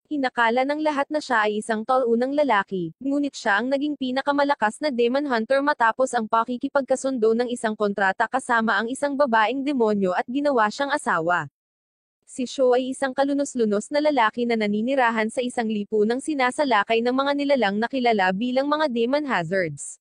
Inakala ng lahat na siya ay isang taunang lalaki, ngunit siya ang naging pinakamalakas na demon hunter matapos ang pakikipagkasundo ng isang kontrata kasama ang isang babaeng demonyo at ginawa siyang asawa. Si Sho ay isang kalunos-lunos na lalaki na naninirahan sa isang lipunang sinasalakay ng mga nilalang na kilala bilang mga demon hazards.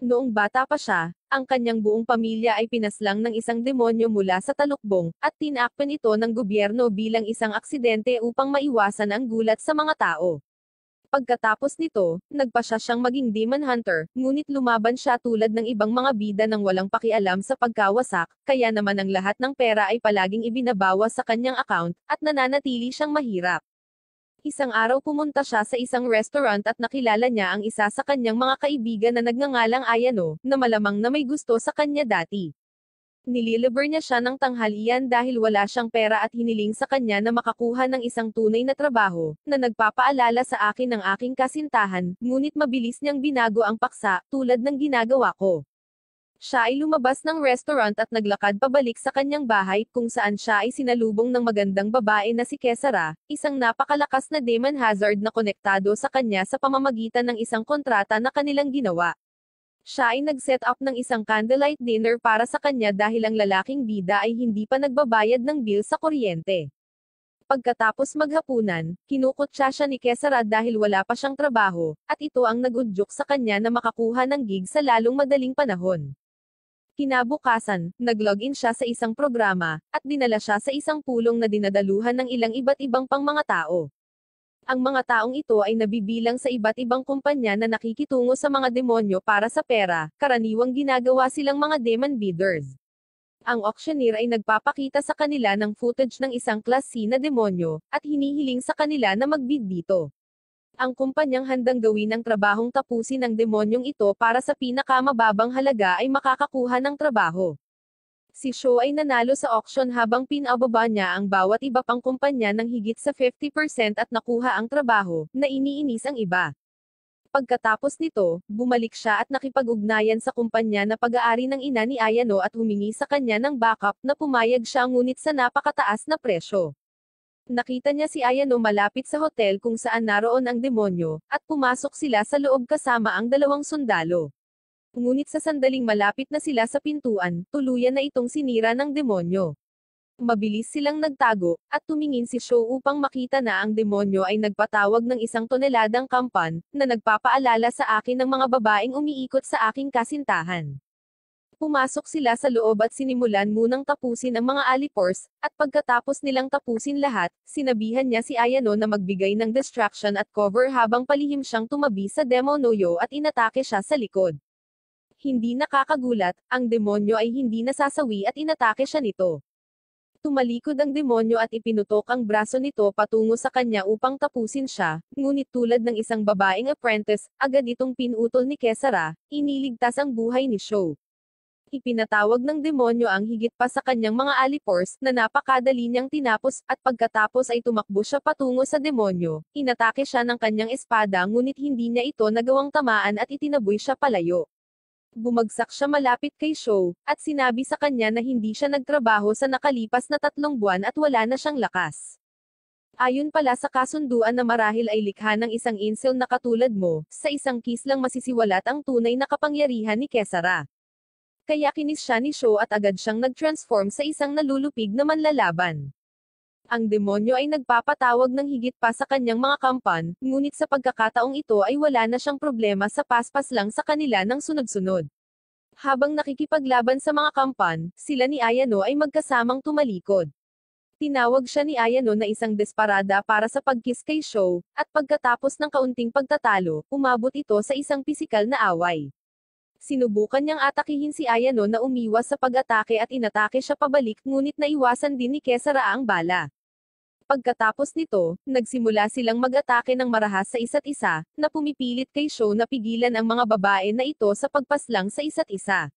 Noong bata pa siya, ang kanyang buong pamilya ay pinaslang ng isang demonyo mula sa talukbong, at tinakpan ito ng gobyerno bilang isang aksidente upang maiwasan ang gulat sa mga tao. Pagkatapos nito, nagpasya siyang maging demon hunter, ngunit lumaban siya tulad ng ibang mga bida ng walang pakialam sa pagkawasak, kaya naman ang lahat ng pera ay palaging ibinabawas sa kanyang account, at nananatili siyang mahirap. Isang araw pumunta siya sa isang restaurant at nakilala niya ang isa sa kanyang mga kaibigan na nagngangalang Ayano, na malamang na may gusto sa kanya dati. Nililiber niya siya ng tanghalian dahil wala siyang pera at hiniling sa kanya na makakuha ng isang tunay na trabaho, na nagpapaalala sa akin ng aking kasintahan, ngunit mabilis niyang binago ang paksa, tulad ng ginagawa ko. Siya ay lumabas ng restaurant at naglakad pabalik sa kanyang bahay, kung saan siya ay sinalubong ng magandang babae na si Kesara, isang napakalakas na demon hazard na konektado sa kanya sa pamamagitan ng isang kontrata na kanilang ginawa. Siya ay nag-set up ng isang candlelight dinner para sa kanya dahil ang lalaking bida ay hindi pa nagbabayad ng bill sa kuryente. Pagkatapos maghapunan, kinukutsa siya ni Kesara dahil wala pa siyang trabaho, at ito ang nag-udyok sa kanya na makakuha ng gig sa lalong madaling panahon. Kinabukasan, nag-login siya sa isang programa, at dinala siya sa isang pulong na dinadaluhan ng ilang iba't ibang pang mga tao. Ang mga taong ito ay nabibilang sa iba't ibang kumpanya na nakikitungo sa mga demonyo para sa pera, karaniwang ginagawa silang mga demon bidders. Ang auctioneer ay nagpapakita sa kanila ng footage ng isang Class C na demonyo, at hinihiling sa kanila na mag-bid dito. Ang kumpanyang handang gawin ang trabahong tapusin ang demonyong ito para sa pinakamababang halaga ay makakakuha ng trabaho. Si Sho ay nanalo sa auction habang pinababa niya ang bawat iba pang kumpanya ng higit sa 50% at nakuha ang trabaho, na iniinis ang iba. Pagkatapos nito, bumalik siya at nakipag-ugnayan sa kumpanya na pag-aari ng ina ni Ayano at humingi sa kanya ng backup na pumayag siya ngunit sa napakataas na presyo. Nakita niya si Ayano malapit sa hotel kung saan naroon ang demonyo, at pumasok sila sa loob kasama ang dalawang sundalo. Ngunit sa sandaling malapit na sila sa pintuan, tuluyan na itong sinira ng demonyo. Mabilis silang nagtago, at tumingin si Sho upang makita na ang demonyo ay nagpatawag ng 1 toneladang kampan, na nagpapaalala sa akin ng mga babaeng umiikot sa aking kasintahan. Pumasok sila sa loob at sinimulan munang tapusin ang mga alipors, at pagkatapos nilang tapusin lahat, sinabihan niya si Ayano na magbigay ng distraction at cover habang palihim siyang tumabi sa demonyo at inatake siya sa likod. Hindi nakakagulat, ang demonyo ay hindi nasasawi at inatake siya nito. Tumalikod ang demonyo at ipinutok ang braso nito patungo sa kanya upang tapusin siya, ngunit tulad ng isang babaeng apprentice, agad itong pinutol ni Kesara, iniligtas ang buhay ni Sho. Ipinatawag ng demonyo ang higit pa sa kanyang mga alipors, na napakadali niyang tinapos, at pagkatapos ay tumakbo siya patungo sa demonyo, inatake siya ng kanyang espada ngunit hindi niya ito nagawang tamaan at itinaboy siya palayo. Bumagsak siya malapit kay Sho, at sinabi sa kanya na hindi siya nagtrabaho sa nakalipas na 3 buwan at wala na siyang lakas. Ayon pala sa kasunduan na marahil ay likha ng isang incel na katulad mo, sa isang kiss lang masisiwalat ang tunay na kapangyarihan ni Kesara. Kaya kinis siya ni Sho at agad siyang nag-transform sa isang nalulupig na manlalaban. Ang demonyo ay nagpapatawag ng higit pa sa kanyang mga kampan, ngunit sa pagkakataong ito ay wala na siyang problema sa paspas lang sa kanila ng sunod-sunod. Habang nakikipaglaban sa mga kampan, sila ni Ayano ay magkasamang tumalikod. Tinawag siya ni Ayano na isang desparada para sa pagkiss kay Sho, at pagkatapos ng kaunting pagtatalo, umabot ito sa isang pisikal na away. Sinubukan niyang atakihin si Ayano na umiwas sa pag-atake at inatake siya pabalik ngunit naiwasan din ni Kesara ang bala. Pagkatapos nito, nagsimula silang mag-atake ng marahas sa isa't isa, na pumipilit kay Sho na pigilan ang mga babae na ito sa pagpaslang sa isa't isa.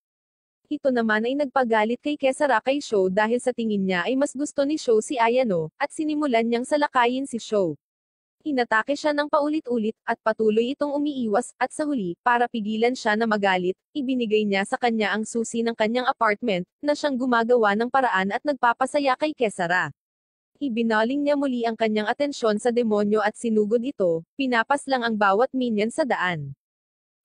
Ito naman ay nagpagalit kay Kesara kay Sho dahil sa tingin niya ay mas gusto ni Sho si Ayano, at sinimulan niyang salakayin si Sho. Inatake siya ng paulit-ulit, at patuloy itong umiiwas, at sa huli, para pigilan siya na magalit, ibinigay niya sa kanya ang susi ng kanyang apartment, na siyang gumagawa ng paraan at nagpapasaya kay Kesara. Ibinaling niya muli ang kanyang atensyon sa demonyo at sinugod ito, pinapaslang ang bawat minion sa daan.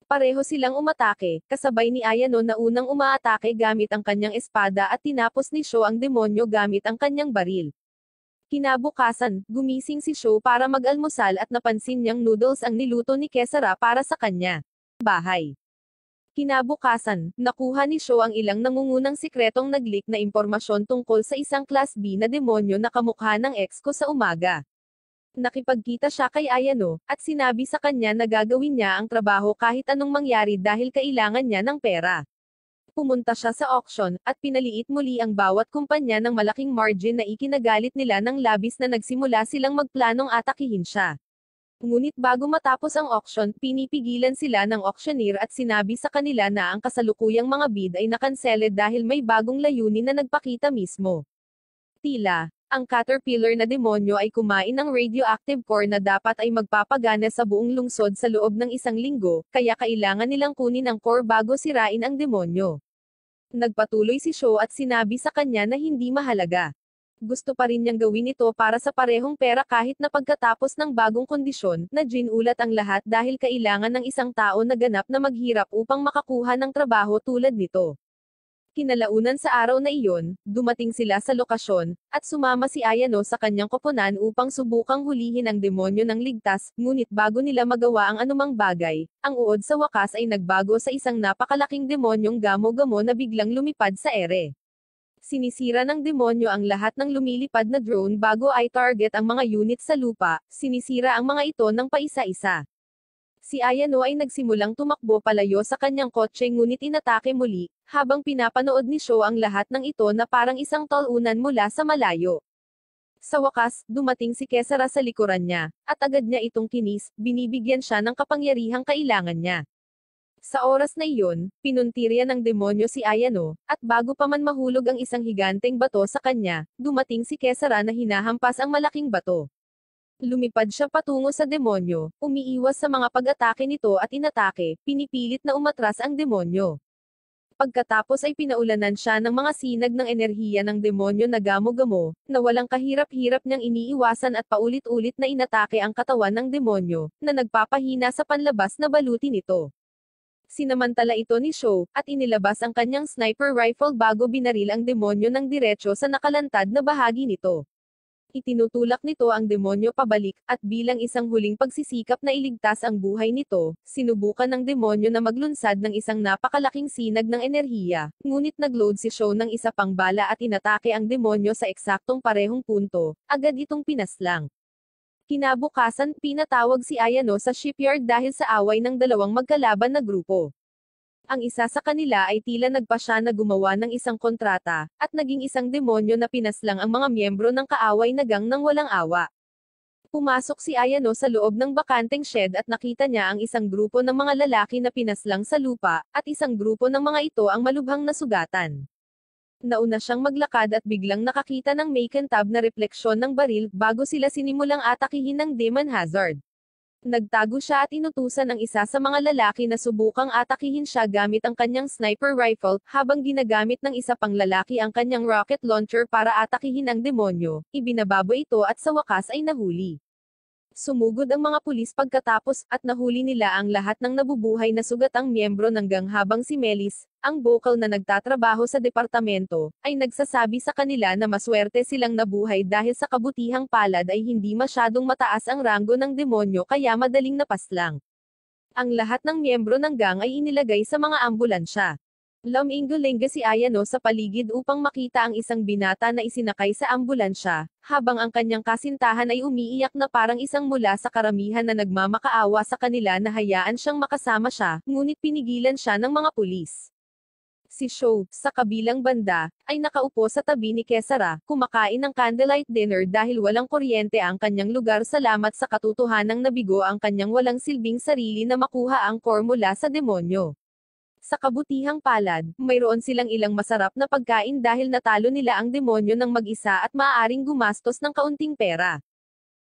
Pareho silang umatake, kasabay ni Ayano na unang umaatake gamit ang kanyang espada at tinapos ni Sho ang demonyo gamit ang kanyang baril. Kinabukasan, gumising si Sho para mag-almusal at napansin niyang noodles ang niluto ni Kesara para sa kanya. Bahay. Kinabukasan, nakuha ni Sho ang ilang nangungunang sikretong nag-leak na impormasyon tungkol sa isang Class B na demonyo na kamukha ng ex ko sa umaga. Nakipagkita siya kay Ayano, at sinabi sa kanya na gagawin niya ang trabaho kahit anong mangyari dahil kailangan niya ng pera. Pumunta siya sa auction, at pinaliit muli ang bawat kumpanya ng malaking margin na ikinagalit nila ng labis na nagsimula silang magplanong atakihin siya. Ngunit bago matapos ang auction, pinipigilan sila ng auctioneer at sinabi sa kanila na ang kasalukuyang mga bid ay nakansele dahil may bagong layunin na nagpakita mismo. Tila, ang caterpillar na demonyo ay kumain ng radioactive core na dapat ay magpapagana sa buong lungsod sa loob ng 1 linggo, kaya kailangan nilang kunin ang core bago sirain ang demonyo. Nagpatuloy si Sho at sinabi sa kanya na hindi mahalaga. Gusto pa rin niyang gawin ito para sa parehong pera kahit na pagkatapos ng bagong kondisyon, na ginulat ang lahat dahil kailangan ng isang tao na ganap na maghirap upang makakuha ng trabaho tulad nito. Kinalaunan sa araw na iyon, dumating sila sa lokasyon, at sumama si Ayano sa kanyang koponan upang subukang hulihin ang demonyo ng ligtas, ngunit bago nila magawa ang anumang bagay, ang uod sa wakas ay nagbago sa isang napakalaking demonyong gamo-gamo na biglang lumipad sa ere. Sinisira ng demonyo ang lahat ng lumilipad na drone bago ay target ang mga unit sa lupa, sinisira ang mga ito ng paisa-isa. Si Ayano ay nagsimulang tumakbo palayo sa kanyang kotse ngunit inatake muli, habang pinapanood ni Sho ang lahat ng ito na parang isang talunan mula sa malayo. Sa wakas, dumating si Kesara sa likuran niya, at agad niya itong kinis, binibigyan siya ng kapangyarihang kailangan niya. Sa oras na iyon, pinuntirya ng demonyo si Ayano, at bago pa man mahulog ang isang higanteng bato sa kanya, dumating si Kesara na hinahampas ang malaking bato. Lumipad siya patungo sa demonyo, umiiwas sa mga pag-atake nito at inatake, pinipilit na umatras ang demonyo. Pagkatapos ay pinaulanan siya ng mga sinag ng enerhiya ng demonyo na gamo-gamo, na walang kahirap-hirap niyang iniiwasan at paulit-ulit na inatake ang katawan ng demonyo, na nagpapahina sa panlabas na baluti nito. Sinamantala ito ni Sho, at inilabas ang kanyang sniper rifle bago binaril ang demonyo ng diretso sa nakalantad na bahagi nito. Itinutulak nito ang demonyo pabalik, at bilang isang huling pagsisikap na iligtas ang buhay nito, sinubukan ng demonyo na maglunsad ng isang napakalaking sinag ng enerhiya, ngunit nagload si Sho ng isa pang bala at inatake ang demonyo sa eksaktong parehong punto, agad itong pinaslang. Kinabukasan, pinatawag si Ayano sa shipyard dahil sa away ng dalawang magkalaban na grupo. Ang isa sa kanila ay tila nagpasya na gumawa ng isang kontrata, at naging isang demonyo na pinaslang ang mga miyembro ng kaaway na gang nang walang awa. Pumasok si Ayano sa loob ng bakanteng shed at nakita niya ang isang grupo ng mga lalaki na pinaslang sa lupa, at isang grupo ng mga ito ang malubhang nasugatan. Nauna siyang maglakad at biglang nakakita ng may kantab na refleksyon ng baril, bago sila sinimulang atakihin ng Demon Hazard. Nagtago siya at inutusan ang isa sa mga lalaki na subukang atakihin siya gamit ang kanyang sniper rifle, habang ginagamit ng isa pang lalaki ang kanyang rocket launcher para atakihin ang demonyo, ibinababo ito at sa wakas ay nahuli. Sumugod ang mga pulis pagkatapos, at nahuli nila ang lahat ng nabubuhay na sugatang miyembro ng gang habang si Melis, ang bokal na nagtatrabaho sa departamento, ay nagsasabi sa kanila na maswerte silang nabuhay dahil sa kabutihang palad ay hindi masyadong mataas ang ranggo ng demonyo kaya madaling napaslang. Ang lahat ng miyembro ng gang ay inilagay sa mga ambulansya. Lumingo-lingga si Ayano sa paligid upang makita ang isang binata na isinakay sa ambulansya, habang ang kanyang kasintahan ay umiiyak na parang isang mula sa karamihan na nagmamakaawa sa kanila na hayaan siyang makasama siya, ngunit pinigilan siya ng mga pulis. Si Sho, sa kabilang banda, ay nakaupo sa tabi ni Kesara, kumakain ng candlelight dinner dahil walang kuryente ang kanyang lugar salamat sa katotohanang nabigo ang kanyang walang silbing sarili na makuha ang core mula sa demonyo. Sa kabutihang palad, mayroon silang ilang masarap na pagkain dahil natalo nila ang demonyo ng mag-isa at maaaring gumastos ng kaunting pera.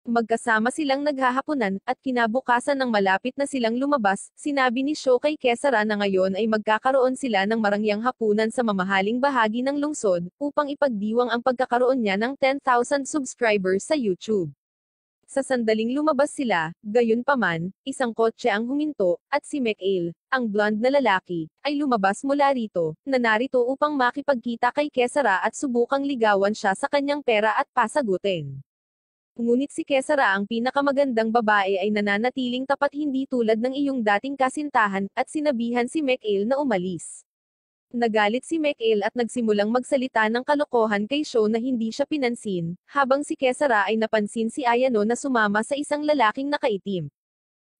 Magkasama silang naghahapunan, at kinabukasan ng malapit na silang lumabas, sinabi ni Sho kay Kesara na ngayon ay magkakaroon sila ng marangyang hapunan sa mamahaling bahagi ng lungsod, upang ipagdiwang ang pagkakaroon niya ng 10,000 subscribers sa YouTube. Sa sandaling lumabas sila, gayunpaman, isang kotse ang huminto, at si McHale, ang blonde na lalaki, ay lumabas mula rito, na narito upang makipagkita kay Kesara at subukang ligawan siya sa kanyang pera at pasagutin. Ngunit si Kesara ang pinakamagandang babae ay nananatiling tapat hindi tulad ng iyong dating kasintahan, at sinabihan si McHale na umalis. Nagalit si McHale at nagsimulang magsalita ng kalokohan kay Sho na hindi siya pinansin, habang si Kesara ay napansin si Ayano na sumama sa isang lalaking nakaitim.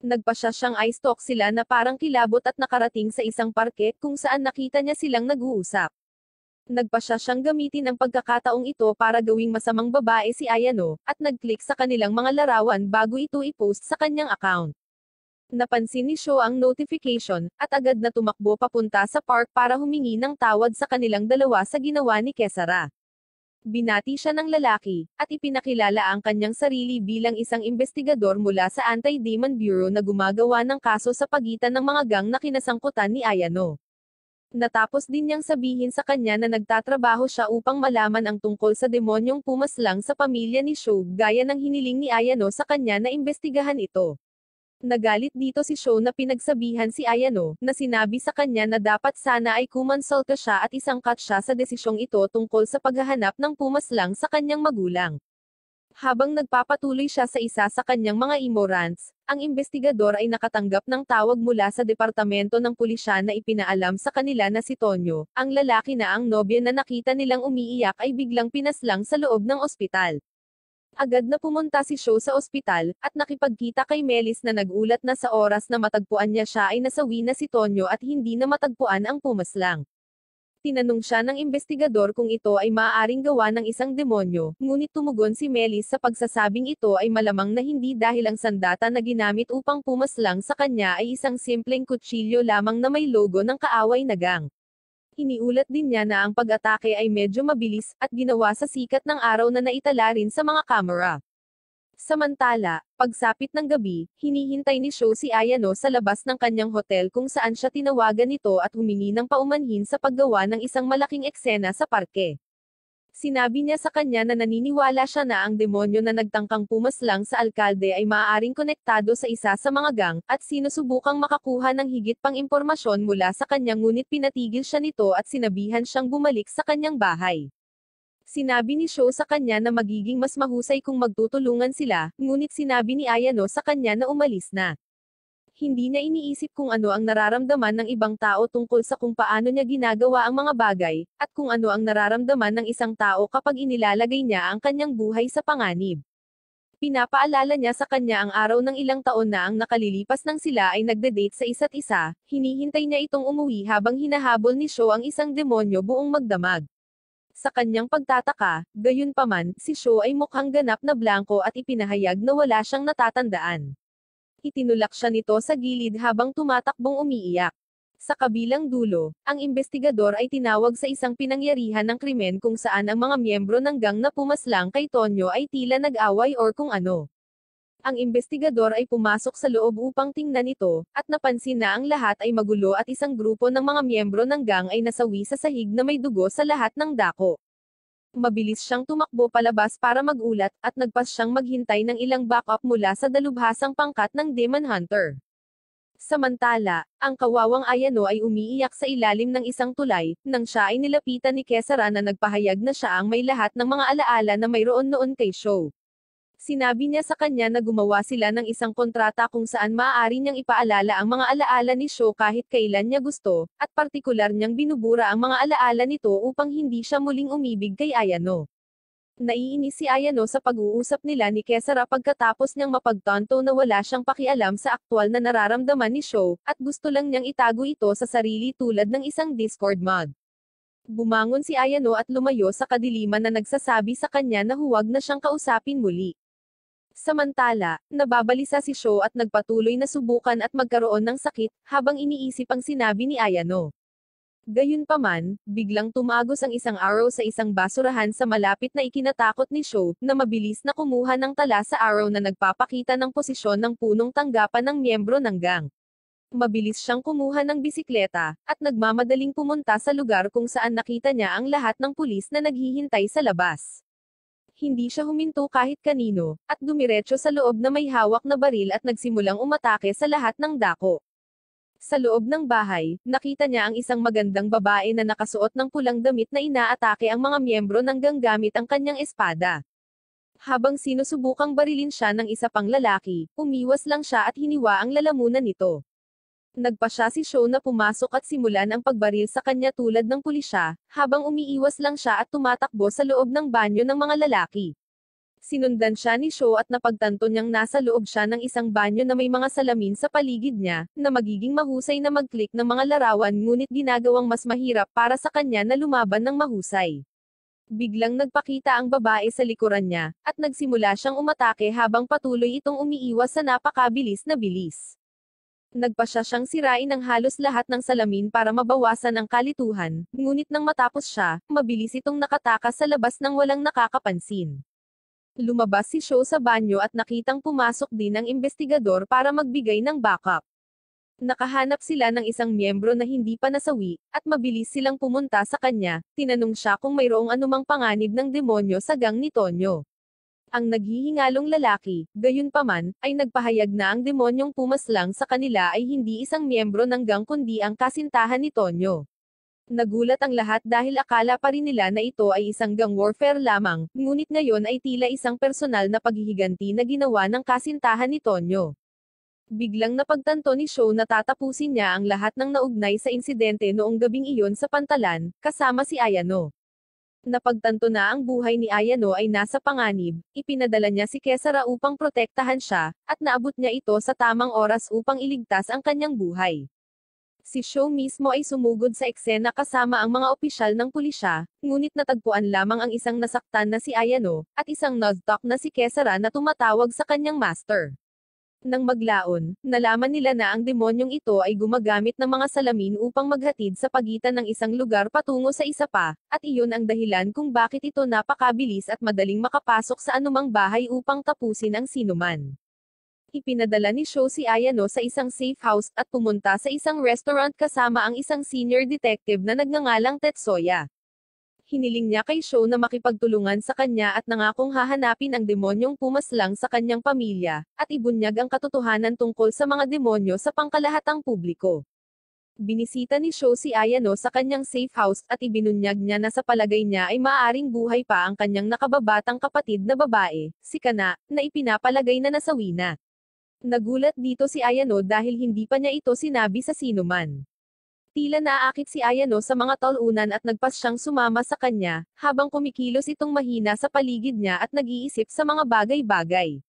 Nagpasya siyang i-stalk sila na parang kilabot at nakarating sa isang parke kung saan nakita niya silang nag-uusap. Nagpasya siyang gamitin ang pagkakataong ito para gawing masamang babae si Ayano, at nag-click sa kanilang mga larawan bago ito i-post sa kanyang account. Napansin ni Sho ang notification, at agad na tumakbo papunta sa park para humingi ng tawad sa kanilang dalawa sa ginawa ni Kesara. Binati siya ng lalaki, at ipinakilala ang kanyang sarili bilang isang investigador mula sa Anti-Demon Bureau na gumagawa ng kaso sa pagitan ng mga gang na kinasangkutan ni Ayano. Natapos din niyang sabihin sa kanya na nagtatrabaho siya upang malaman ang tungkol sa demonyong pumaslang sa pamilya ni Sho, gaya ng hiniling ni Ayano sa kanya na imbestigahan ito. Nagalit dito si Sho na pinagsabihan si Ayano, na sinabi sa kanya na dapat sana ay kumonsulta siya at isangkat siya sa desisyong ito tungkol sa paghahanap ng pumaslang sa kanyang magulang. Habang nagpapatuloy siya sa isa sa kanyang mga emo rants, ang investigador ay nakatanggap ng tawag mula sa departamento ng pulisya na ipinaalam sa kanila na si Tonyo, ang lalaki na ang nobya na nakita nilang umiiyak ay biglang pinaslang sa loob ng ospital. Agad na pumunta si Sho sa ospital, at nakipagkita kay Melis na nagulat na sa oras na matagpuan niya siya ay nasawi na si Tonyo at hindi na matagpuan ang pumaslang. Tinanong siya ng investigador kung ito ay maaaring gawa ng isang demonyo, ngunit tumugon si Melis sa pagsasabing ito ay malamang na hindi dahil ang sandata na ginamit upang pumaslang sa kanya ay isang simpleng kutsilyo lamang na may logo ng kaaway na gang. Iniulat din niya na ang pag-atake ay medyo mabilis, at ginawa sa sikat ng araw na naitala rin sa mga kamera. Samantala, pagsapit ng gabi, hinihintay ni Sho si Ayano sa labas ng kanyang hotel kung saan siya tinawagan nito at humingi ng paumanhin sa paggawa ng isang malaking eksena sa parke. Sinabi niya sa kanya na naniniwala siya na ang demonyo na nagtangkang pumaslang sa alkalde ay maaaring konektado sa isa sa mga gang, at sinusubukang makakuha ng higit pang impormasyon mula sa kanya ngunit pinatigil siya nito at sinabihan siyang bumalik sa kanyang bahay. Sinabi ni Sho sa kanya na magiging mas mahusay kung magtutulungan sila, ngunit sinabi ni Ayano sa kanya na umalis na. Hindi niya iniisip kung ano ang nararamdaman ng ibang tao tungkol sa kung paano niya ginagawa ang mga bagay, at kung ano ang nararamdaman ng isang tao kapag inilalagay niya ang kanyang buhay sa panganib. Pinapaalala niya sa kanya ang araw ng ilang taon na ang nakalilipas nang sila ay nagde-date sa isa't isa, hinihintay niya itong umuwi habang hinahabol ni Sho ang isang demonyo buong magdamag. Sa kanyang pagtataka, gayunpaman, si Sho ay mukhang ganap na blanko at ipinahayag na wala siyang natatandaan. Itinulak siya nito sa gilid habang tumatakbong umiiyak. Sa kabilang dulo, ang investigador ay tinawag sa isang pinangyarihan ng krimen kung saan ang mga miyembro ng gang na pumaslang kay Tonyo ay tila nag-away or kung ano. Ang investigador ay pumasok sa loob upang tingnan ito, at napansin na ang lahat ay magulo at isang grupo ng mga miyembro ng gang ay nasawi sa sahig na may dugo sa lahat ng dako. Mabilis siyang tumakbo palabas para magulat, at nagpas siyang maghintay ng ilang backup mula sa dalubhasang pangkat ng Demon Hunter. Samantala, ang kawawang Ayano ay umiiyak sa ilalim ng isang tulay, nang siya ay nilapitan ni Kesara na nagpahayag na siya ang may lahat ng mga alaala na mayroon noon kay Sho. Sinabi niya sa kanya na gumawa sila ng isang kontrata kung saan maaari niyang ipaalala ang mga alaala ni Sho kahit kailan niya gusto, at partikular niyang binubura ang mga alaala nito upang hindi siya muling umibig kay Ayano. Naiinis si Ayano sa pag-uusap nila ni Kesara pagkatapos niyang mapagtanto na wala siyang pakialam sa aktwal na nararamdaman ni Sho, at gusto lang niyang itago ito sa sarili tulad ng isang Discord mod. Bumangon si Ayano at lumayo sa kadiliman na nagsasabi sa kanya na huwag na siyang kausapin muli. Samantala, nababalisa si Sho at nagpatuloy na subukan at magkaroon ng sakit, habang iniisip ang sinabi ni Ayano. Gayunpaman, biglang tumagos ang isang arrow sa isang basurahan sa malapit na ikinatakot ni Sho, na mabilis na kumuha ng tala sa arrow na nagpapakita ng posisyon ng punong tanggapan ng miyembro ng gang. Mabilis siyang kumuha ng bisikleta, at nagmamadaling pumunta sa lugar kung saan nakita niya ang lahat ng pulis na naghihintay sa labas. Hindi siya huminto kahit kanino, at dumiretso sa loob na may hawak na baril at nagsimulang umatake sa lahat ng dako. Sa loob ng bahay, nakita niya ang isang magandang babae na nakasuot ng pulang damit na inaatake ang mga miyembro ng gang gamit ang kanyang espada. Habang sinusubukang barilin siya ng isa pang lalaki, umiwas lang siya at hiniwa ang lalamunan nito. Nagpa siya si Sho na pumasok at simulan ang pagbaril sa kanya tulad ng pulisya, habang umiiwas lang siya at tumatakbo sa loob ng banyo ng mga lalaki. Sinundan siya ni Sho at napagtanto niyang nasa loob siya ng isang banyo na may mga salamin sa paligid niya, na magiging mahusay na mag-click ng mga larawan ngunit ginagawang mas mahirap para sa kanya na lumaban ng mahusay. Biglang nagpakita ang babae sa likuran niya, at nagsimula siyang umatake habang patuloy itong umiiwas sa napakabilis na bilis. Nagpa siya siyang sirain ang halos lahat ng salamin para mabawasan ang kalituhan, ngunit nang matapos siya, mabilis itong nakatakas sa labas nang walang nakakapansin. Lumabas si Sho sa banyo at nakitang pumasok din ang investigador para magbigay ng backup. Nakahanap sila ng isang miyembro na hindi pa nasawi, at mabilis silang pumunta sa kanya. Tinanong siya kung mayroong anumang panganib ng demonyo sa gang ni Tonyo. Ang naghihingalong lalaki, gayunpaman, ay nagpahayag na ang demonyong pumaslang sa kanila ay hindi isang miyembro ng gang kundi ang kasintahan ni Tonyo. Nagulat ang lahat dahil akala pa rin nila na ito ay isang gang warfare lamang, ngunit ngayon ay tila isang personal na paghihiganti na ginawa ng kasintahan ni Tonyo. Biglang napagtanto ni Sho na tatapusin niya ang lahat ng naugnay sa insidente noong gabing iyon sa pantalan, kasama si Ayano. Napagtanto na ang buhay ni Ayano ay nasa panganib, ipinadala niya si Kesara upang protektahan siya, at naabot niya ito sa tamang oras upang iligtas ang kanyang buhay. Si Sho mismo ay sumugod sa eksena kasama ang mga opisyal ng pulisya, ngunit natagpuan lamang ang isang nasaktan na si Ayano, at isang noztok na si Kesara na tumatawag sa kanyang master. Nang maglaon, nalaman nila na ang demonyong ito ay gumagamit ng mga salamin upang maghatid sa pagitan ng isang lugar patungo sa isa pa, at iyon ang dahilan kung bakit ito napakabilis at madaling makapasok sa anumang bahay upang tapusin ang sinuman. Ipinadala ni Sho si Ayano sa isang safe house, at pumunta sa isang restaurant kasama ang isang senior detective na nagngangalang Tetsuya. Hiniling niya kay Sho na makipagtulungan sa kanya at nangakong hahanapin ang demonyong pumaslang sa kanyang pamilya, at ibunyag ang katotohanan tungkol sa mga demonyo sa pangkalahatang publiko. Binisita ni Sho si Ayano sa kanyang safe house, at ibinunyag niya na sa palagay niya ay maaaring buhay pa ang kanyang nakababatang kapatid na babae, si Kana, na ipinapalagay na nasawi na. Nagulat dito si Ayano dahil hindi pa niya ito sinabi sa sinuman. Tila naaakit si Ayano sa mga talunan at nagpas siyang sumama sa kanya, habang kumikilos itong mahina sa paligid niya at nag-iisip sa mga bagay-bagay.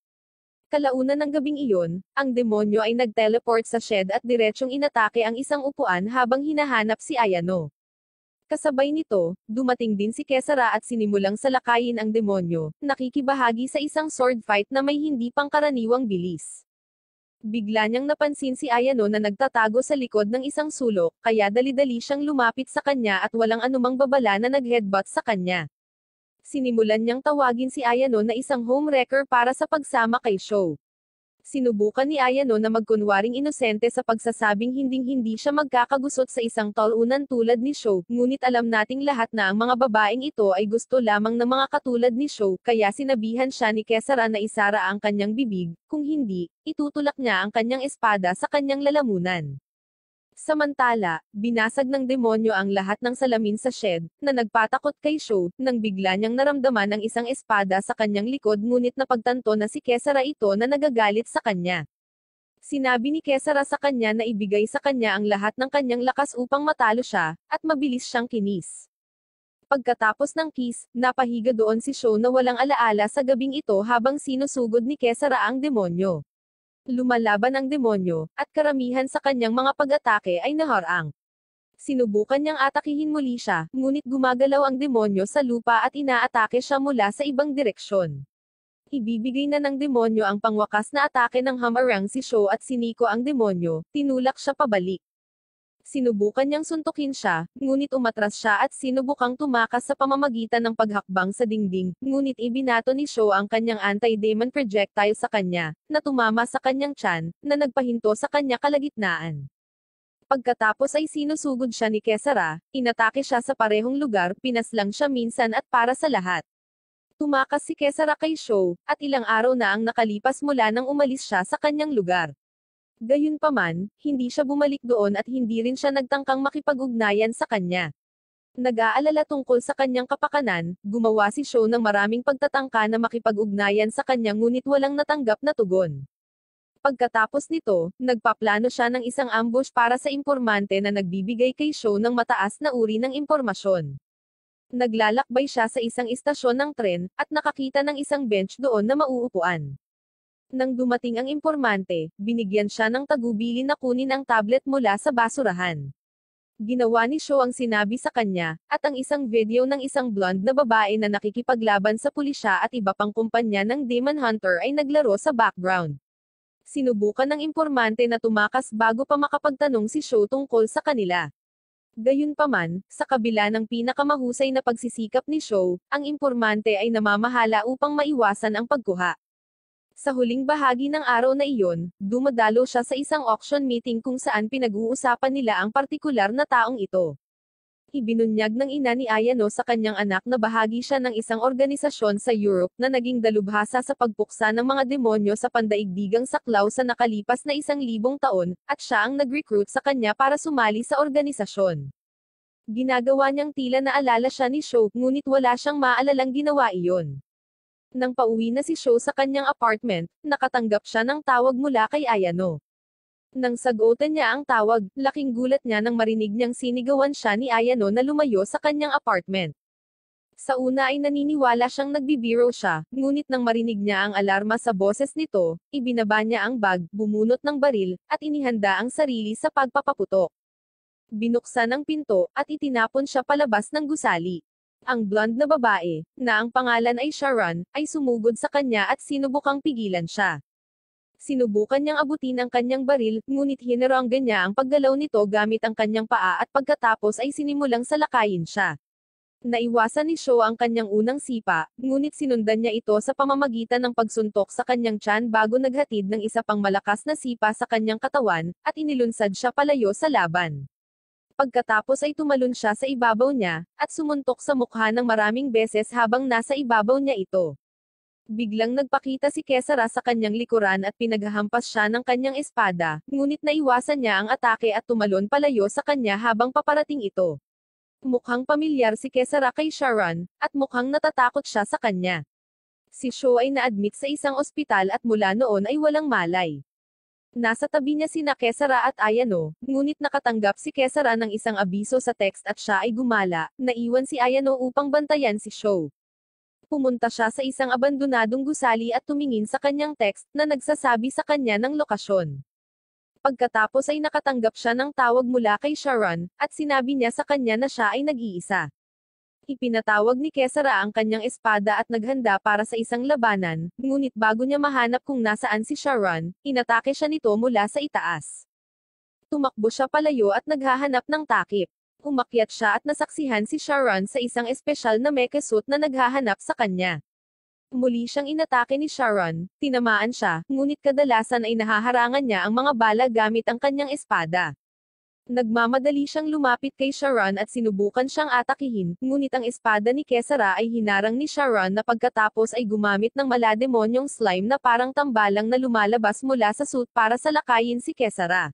Kalaunan ng gabing iyon, ang demonyo ay nag-teleport sa shed at diretsyong inatake ang isang upuan habang hinahanap si Ayano. Kasabay nito, dumating din si Kesara at sinimulang salakayin ang demonyo, nakikibahagi sa isang sword fight na may hindi pangkaraniwang bilis. Bigla niyang napansin si Ayano na nagtatago sa likod ng isang sulok, kaya dali-dali siyang lumapit sa kanya at walang anumang babala na nag-headbutt sa kanya. Sinimulan niyang tawagin si Ayano na isang homewrecker para sa pagsama kay Sho. Sinubukan ni Ayano na magkunwaring inosente sa pagsasabing hinding-hindi siya magkakagusot sa isang talunan tulad ni Sho, ngunit alam nating lahat na ang mga babaeng ito ay gusto lamang ng mga katulad ni Sho, kaya sinabihan siya ni Kesara na isara ang kanyang bibig, kung hindi, itutulak niya ang kanyang espada sa kanyang lalamunan. Samantala, binasag ng demonyo ang lahat ng salamin sa shed, na nagpatakot kay Sho, nang bigla niyang naramdaman ang isang espada sa kanyang likod ngunit napagtanto na si Kesara ito na nagagalit sa kanya. Sinabi ni Kesara sa kanya na ibigay sa kanya ang lahat ng kanyang lakas upang matalo siya, at mabilis siyang kinis. Pagkatapos ng kiss, napahiga doon si Sho na walang alaala sa gabing ito habang sinusugod ni Kesara ang demonyo. Lumalaban ang demonyo, at karamihan sa kanyang mga pag-atake ay naharang. Sinubukan niyang atakihin muli siya, ngunit gumagalaw ang demonyo sa lupa at inaatake siya mula sa ibang direksyon. Ibibigay na ng demonyo ang pangwakas na atake ng hamarang si Sho at siniko ang demonyo, tinulak siya pabalik. Sinubukan niyang suntukin siya, ngunit umatras siya at sinubukang tumakas sa pamamagitan ng paghakbang sa dingding, ngunit ibinato ni Sho ang kanyang anti-demon projectile sa kanya, na tumama sa kanyang tiyan, na nagpahinto sa kanya kalagitnaan. Pagkatapos ay sinusugod siya ni Kesara, inatake siya sa parehong lugar, pinaslang siya minsan at para sa lahat. Tumakas si Kesara kay Sho, at ilang araw na ang nakalipas mula nang umalis siya sa kanyang lugar. Gayunpaman, hindi siya bumalik doon at hindi rin siya nagtangkang makipag-ugnayan sa kanya. Nag-aalala tungkol sa kanyang kapakanan, gumawa si Sho ng maraming pagtatangka na makipag-ugnayan sa kanya ngunit walang natanggap na tugon. Pagkatapos nito, nagpaplano siya ng isang ambush para sa impormante na nagbibigay kay Sho ng mataas na uri ng impormasyon. Naglalakbay siya sa isang istasyon ng tren, at nakakita ng isang bench doon na mauupuan. Nang dumating ang impormante, binigyan siya ng tagubilin na kunin ang tablet mula sa basurahan. Ginawa ni Sho ang sinabi sa kanya, at ang isang video ng isang blonde na babae na nakikipaglaban sa pulisya at iba pang kumpanya ng Demon Hunter ay naglaro sa background. Sinubukan ng impormante na tumakas bago pa makapagtanong si Sho tungkol sa kanila. Gayunpaman, sa kabila ng pinakamahusay na pagsisikap ni Sho, ang impormante ay namamahala upang maiwasan ang pagkuha. Sa huling bahagi ng araw na iyon, dumadalo siya sa isang auction meeting kung saan pinag-uusapan nila ang partikular na taong ito. Ibinunyag ng ina ni Ayano sa kanyang anak na bahagi siya ng isang organisasyon sa Europe na naging dalubhasa sa pagpuksa ng mga demonyo sa pandaigdigang saklaw sa nakalipas na 1,000 taon, at siya ang nag-recruit sa kanya para sumali sa organisasyon. Ginagawa niyang tila naalala siya ni Sho, ngunit wala siyang maalalang ginawa iyon. Nang pauwi na si Sho sa kanyang apartment, nakatanggap siya ng tawag mula kay Ayano. Nang sagutan niya ang tawag, laking gulat niya nang marinig niyang sinigawan siya ni Ayano na lumayo sa kanyang apartment. Sa una ay naniniwala siyang nagbibiro siya, ngunit nang marinig niya ang alarma sa boses nito, ibinaba niya ang bag, bumunot ng baril, at inihanda ang sarili sa pagpapaputok. Binuksan ang pinto, at itinapon siya palabas ng gusali. Ang blonde na babae, na ang pangalan ay Sharon, ay sumugod sa kanya at sinubukang pigilan siya. Sinubukan niyang abutin ang kanyang baril, ngunit hinaranggan niya ang paggalaw nito gamit ang kanyang paa at pagkatapos ay sinimulang salakayin siya. Naiwasan ni Sho ang kanyang unang sipa, ngunit sinundan niya ito sa pamamagitan ng pagsuntok sa kanyang tiyan bago naghatid ng isa pang malakas na sipa sa kanyang katawan, at inilunsad siya palayo sa laban. Pagkatapos ay tumalon siya sa ibabaw niya, at sumuntok sa mukha ng maraming beses habang nasa ibabaw niya ito. Biglang nagpakita si Kesara sa kanyang likuran at pinaghahampas siya ng kanyang espada, ngunit naiwasan niya ang atake at tumalon palayo sa kanya habang paparating ito. Mukhang pamilyar si Kesara kay Sharon, at mukhang natatakot siya sa kanya. Si Sho ay na-admit sa isang ospital at mula noon ay walang malay. Nasa tabi niya sina Kesara at Ayano, ngunit nakatanggap si Kesara ng isang abiso sa text at siya ay gumala, naiwan si Ayano upang bantayan si Sho. Pumunta siya sa isang abandonadong gusali at tumingin sa kanyang text, na nagsasabi sa kanya ng lokasyon. Pagkatapos ay nakatanggap siya ng tawag mula kay Sharon, at sinabi niya sa kanya na siya ay nag-iisa. Ipinatawag ni Kesara ang kanyang espada at naghanda para sa isang labanan, ngunit bago niya mahanap kung nasaan si Sharon, inatake siya nito mula sa itaas. Tumakbo siya palayo at naghahanap ng takip. Umakyat siya at nasaksihan si Sharon sa isang espesyal na mecha suit na naghahanap sa kanya. Muli siyang inatake ni Sharon, tinamaan siya, ngunit kadalasan ay nahaharangan niya ang mga bala gamit ang kanyang espada. Nagmamadali siyang lumapit kay Sharon at sinubukan siyang atakihin, ngunit ang espada ni Kesara ay hinarang ni Sharon na pagkatapos ay gumamit ng malademonyong slime na parang tambalang na lumalabas mula sa suit para salakayin si Kesara.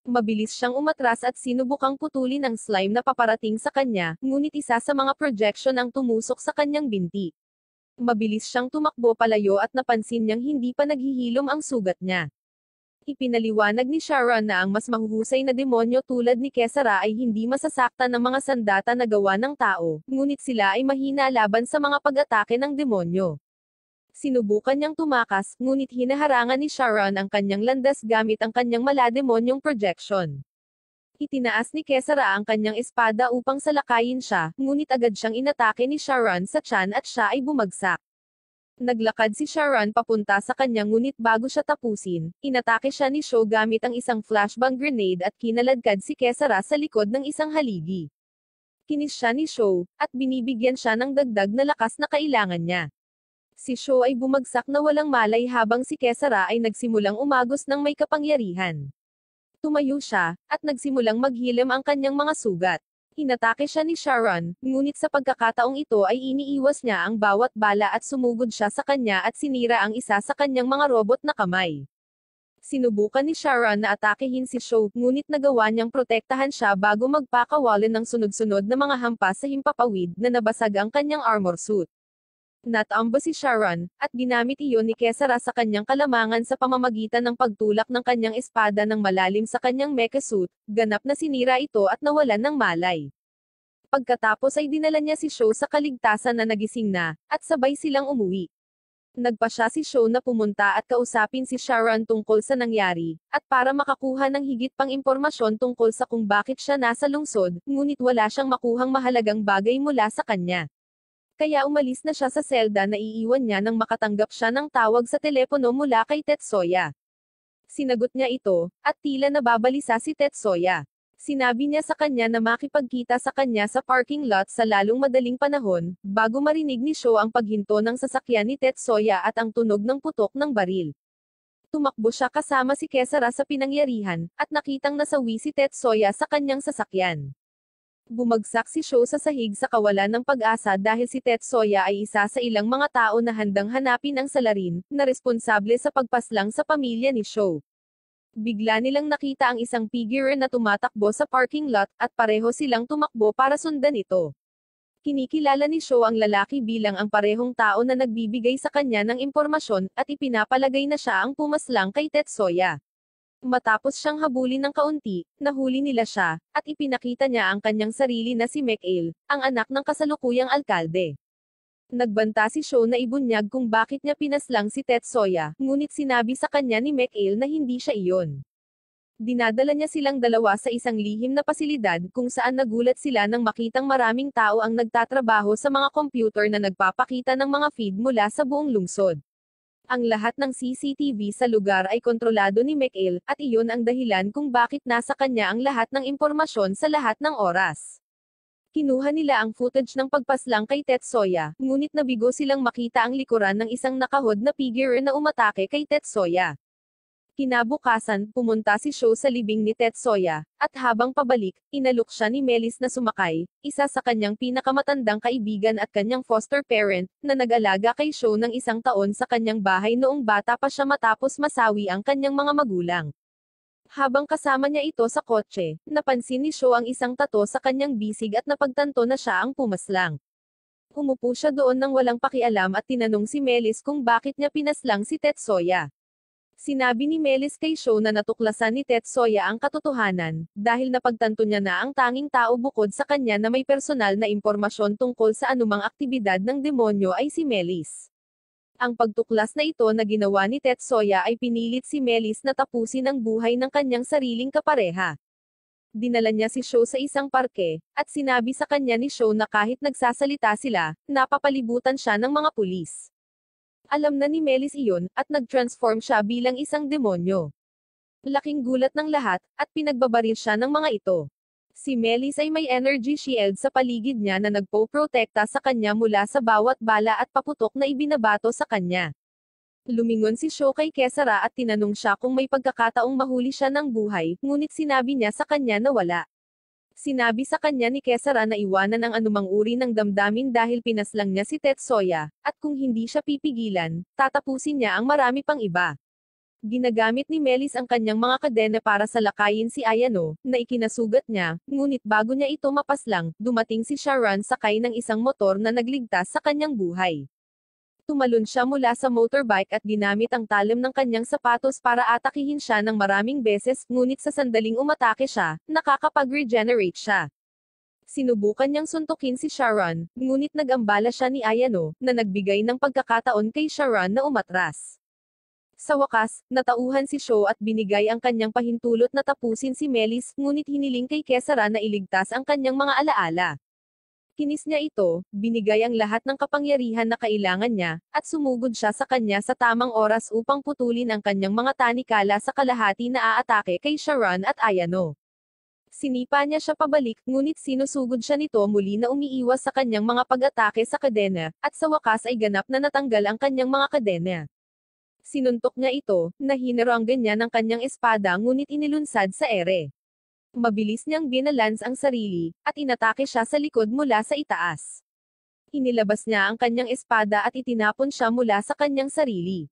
Mabilis siyang umatras at sinubukang putulin ang slime na paparating sa kanya, ngunit isa sa mga projection ang tumusok sa kanyang binti. Mabilis siyang tumakbo palayo at napansin niyang hindi pa naghihilom ang sugat niya. Ipinaliwanag ni Sharon na ang mas mahuhusay na demonyo tulad ni Kesara ay hindi masasaktan ng mga sandata na gawa ng tao, ngunit sila ay mahina laban sa mga pag-atake ng demonyo. Sinubukan niyang tumakas, ngunit hinaharangan ni Sharon ang kanyang landas gamit ang kanyang malademonyong projection. Itinaas ni Kesara ang kanyang espada upang salakayin siya, ngunit agad siyang inatake ni Sharon sa tiyan at siya ay bumagsak. Naglakad si Sharon papunta sa kanya ngunit bago siya tapusin, inatake siya ni Sho gamit ang isang flashbang grenade at kinaladkad si Kesara sa likod ng isang haligi. Kinis siya ni Sho, at binibigyan siya ng dagdag na lakas na kailangan niya. Si Sho ay bumagsak na walang malay habang si Kesara ay nagsimulang umagos ng may kapangyarihan. Tumayo siya, at nagsimulang maghilim ang kanyang mga sugat. Inatake siya ni Sharon, ngunit sa pagkakataong ito ay iniiwas niya ang bawat bala at sumugod siya sa kanya at sinira ang isa sa kanyang mga robot na kamay. Sinubukan ni Sharon na atakehin si Sho, ngunit nagawa niyang protektahan siya bago magpakawalan ng sunod-sunod na mga hampas sa himpapawid na nabasag ang kanyang armor suit. Natumba si Sharon, at ginamit iyon ni Kesara sa kanyang kalamangan sa pamamagitan ng pagtulak ng kanyang espada ng malalim sa kanyang mecha suit, ganap na sinira ito at nawalan ng malay. Pagkatapos ay dinala niya si Sho sa kaligtasan na nagising na, at sabay silang umuwi. Nagpa siya si Sho na pumunta at kausapin si Sharon tungkol sa nangyari, at para makakuha ng higit pang impormasyon tungkol sa kung bakit siya nasa lungsod, ngunit wala siyang makuhang mahalagang bagay mula sa kanya. Kaya umalis na siya sa selda na iiwan niya nang makatanggap siya ng tawag sa telepono mula kay Tetsuya. Sinagot niya ito, at tila nababalisa si Tetsuya. Sinabi niya sa kanya na makipagkita sa kanya sa parking lot sa lalong madaling panahon, bago marinig ni Sho ang paghinto ng sasakyan ni Tetsuya at ang tunog ng putok ng baril. Tumakbo siya kasama si Kesara sa pinangyarihan, at nakitang nasawi si Tetsuya sa kanyang sasakyan. Bumagsak si Sho sa sahig sa kawalan ng pag-asa dahil si Tetsuya ay isa sa ilang mga tao na handang hanapin ang salarin, na responsable sa pagpaslang sa pamilya ni Sho. Bigla nilang nakita ang isang figure na tumatakbo sa parking lot, at pareho silang tumakbo para sundan ito. Kinikilala ni Sho ang lalaki bilang ang parehong tao na nagbibigay sa kanya ng impormasyon, at ipinapalagay na siya ang pumaslang kay Tetsuya. Matapos siyang habulin ng kaunti, nahuli nila siya, at ipinakita niya ang kanyang sarili na si Mikael, ang anak ng kasalukuyang alkalde. Nagbanta si Sho na ibunyag kung bakit niya pinaslang si Tetsuya, ngunit sinabi sa kanya ni Mikael na hindi siya iyon. Dinadala niya silang dalawa sa isang lihim na pasilidad kung saan nagulat sila nang makitang maraming tao ang nagtatrabaho sa mga computer na nagpapakita ng mga feed mula sa buong lungsod. Ang lahat ng CCTV sa lugar ay kontrolado ni Mikael, at iyon ang dahilan kung bakit nasa kanya ang lahat ng impormasyon sa lahat ng oras. Kinuha nila ang footage ng pagpaslang kay Tetsuya, ngunit nabigo silang makita ang likuran ng isang nakahod na figure na umatake kay Tetsuya. Kinabukasan, pumunta si Sho sa libing ni Tetsuya, at habang pabalik, inalok siya ni Melis na sumakay, isa sa kanyang pinakamatandang kaibigan at kanyang foster parent, na nag-alaga kay Sho ng 1 taon sa kanyang bahay noong bata pa siya matapos masawi ang kanyang mga magulang. Habang kasama niya ito sa kotse, napansin ni Sho ang isang tato sa kanyang bisig at napagtanto na siya ang pumaslang. Umupo siya doon nang walang pakialam at tinanong si Melis kung bakit niya pinaslang si Tetsuya. Sinabi ni Melis kay Sho na natuklasan ni Tetsuya ang katotohanan, dahil napagtanto niya na ang tanging tao bukod sa kanya na may personal na impormasyon tungkol sa anumang aktibidad ng demonyo ay si Melis. Ang pagtuklas na ito na ginawa ni Tetsuya ay pinilit si Melis na tapusin ang buhay ng kanyang sariling kapareha. Dinala niya si Sho sa isang parke, at sinabi sa kanya ni Sho na kahit nagsasalita sila, napapalibutan siya ng mga pulis. Alam na ni Melis iyon, at nag-transform siya bilang isang demonyo. Laking gulat ng lahat, at pinagbabaril siya ng mga ito. Si Melis ay may energy shield sa paligid niya na nagpo-protekta sa kanya mula sa bawat bala at paputok na ibinabato sa kanya. Lumingon si Sho kay Kesara at tinanong siya kung may pagkakataong mahuli siya ng buhay, ngunit sinabi niya sa kanya na wala. Sinabi sa kanya ni Kesara na iwanan ang anumang uri ng damdamin dahil pinaslang niya si Tetsuya, at kung hindi siya pipigilan, tatapusin niya ang marami pang iba. Ginagamit ni Melis ang kanyang mga kadena para salakayin si Ayano, na ikinasugat niya, ngunit bago niya ito mapaslang, dumating si Sharon sakay ng isang motor na nagligtas sa kanyang buhay. Tumalon siya mula sa motorbike at ginamit ang talim ng kanyang sapatos para atakihin siya ng maraming beses, ngunit sa sandaling umatake siya, nakakapag-regenerate siya. Sinubukan niyang suntukin si Sharon, ngunit nag-ambala siya ni Ayano, na nagbigay ng pagkakataon kay Sharon na umatras. Sa wakas, natauhan si Sho at binigay ang kanyang pahintulot na tapusin si Melis, ngunit hiniling kay Kesara na iligtas ang kanyang mga alaala. Kinis niya ito, binigay ang lahat ng kapangyarihan na kailangan niya, at sumugod siya sa kanya sa tamang oras upang putulin ang kanyang mga tanikala sa kalahati na aatake kay Sharon at Ayano. Sinipa niya siya pabalik, ngunit sinusugod siya nito muli na umiiwas sa kanyang mga pag-atake sa kadena, at sa wakas ay ganap na natanggal ang kanyang mga kadena. Sinuntok niya ito, nahinero ang ganyan ng kanyang espada ngunit inilunsad sa ere. Mabilis niyang binalans ang sarili, at inatake siya sa likod mula sa itaas. Inilabas niya ang kanyang espada at itinapon siya mula sa kanyang sarili.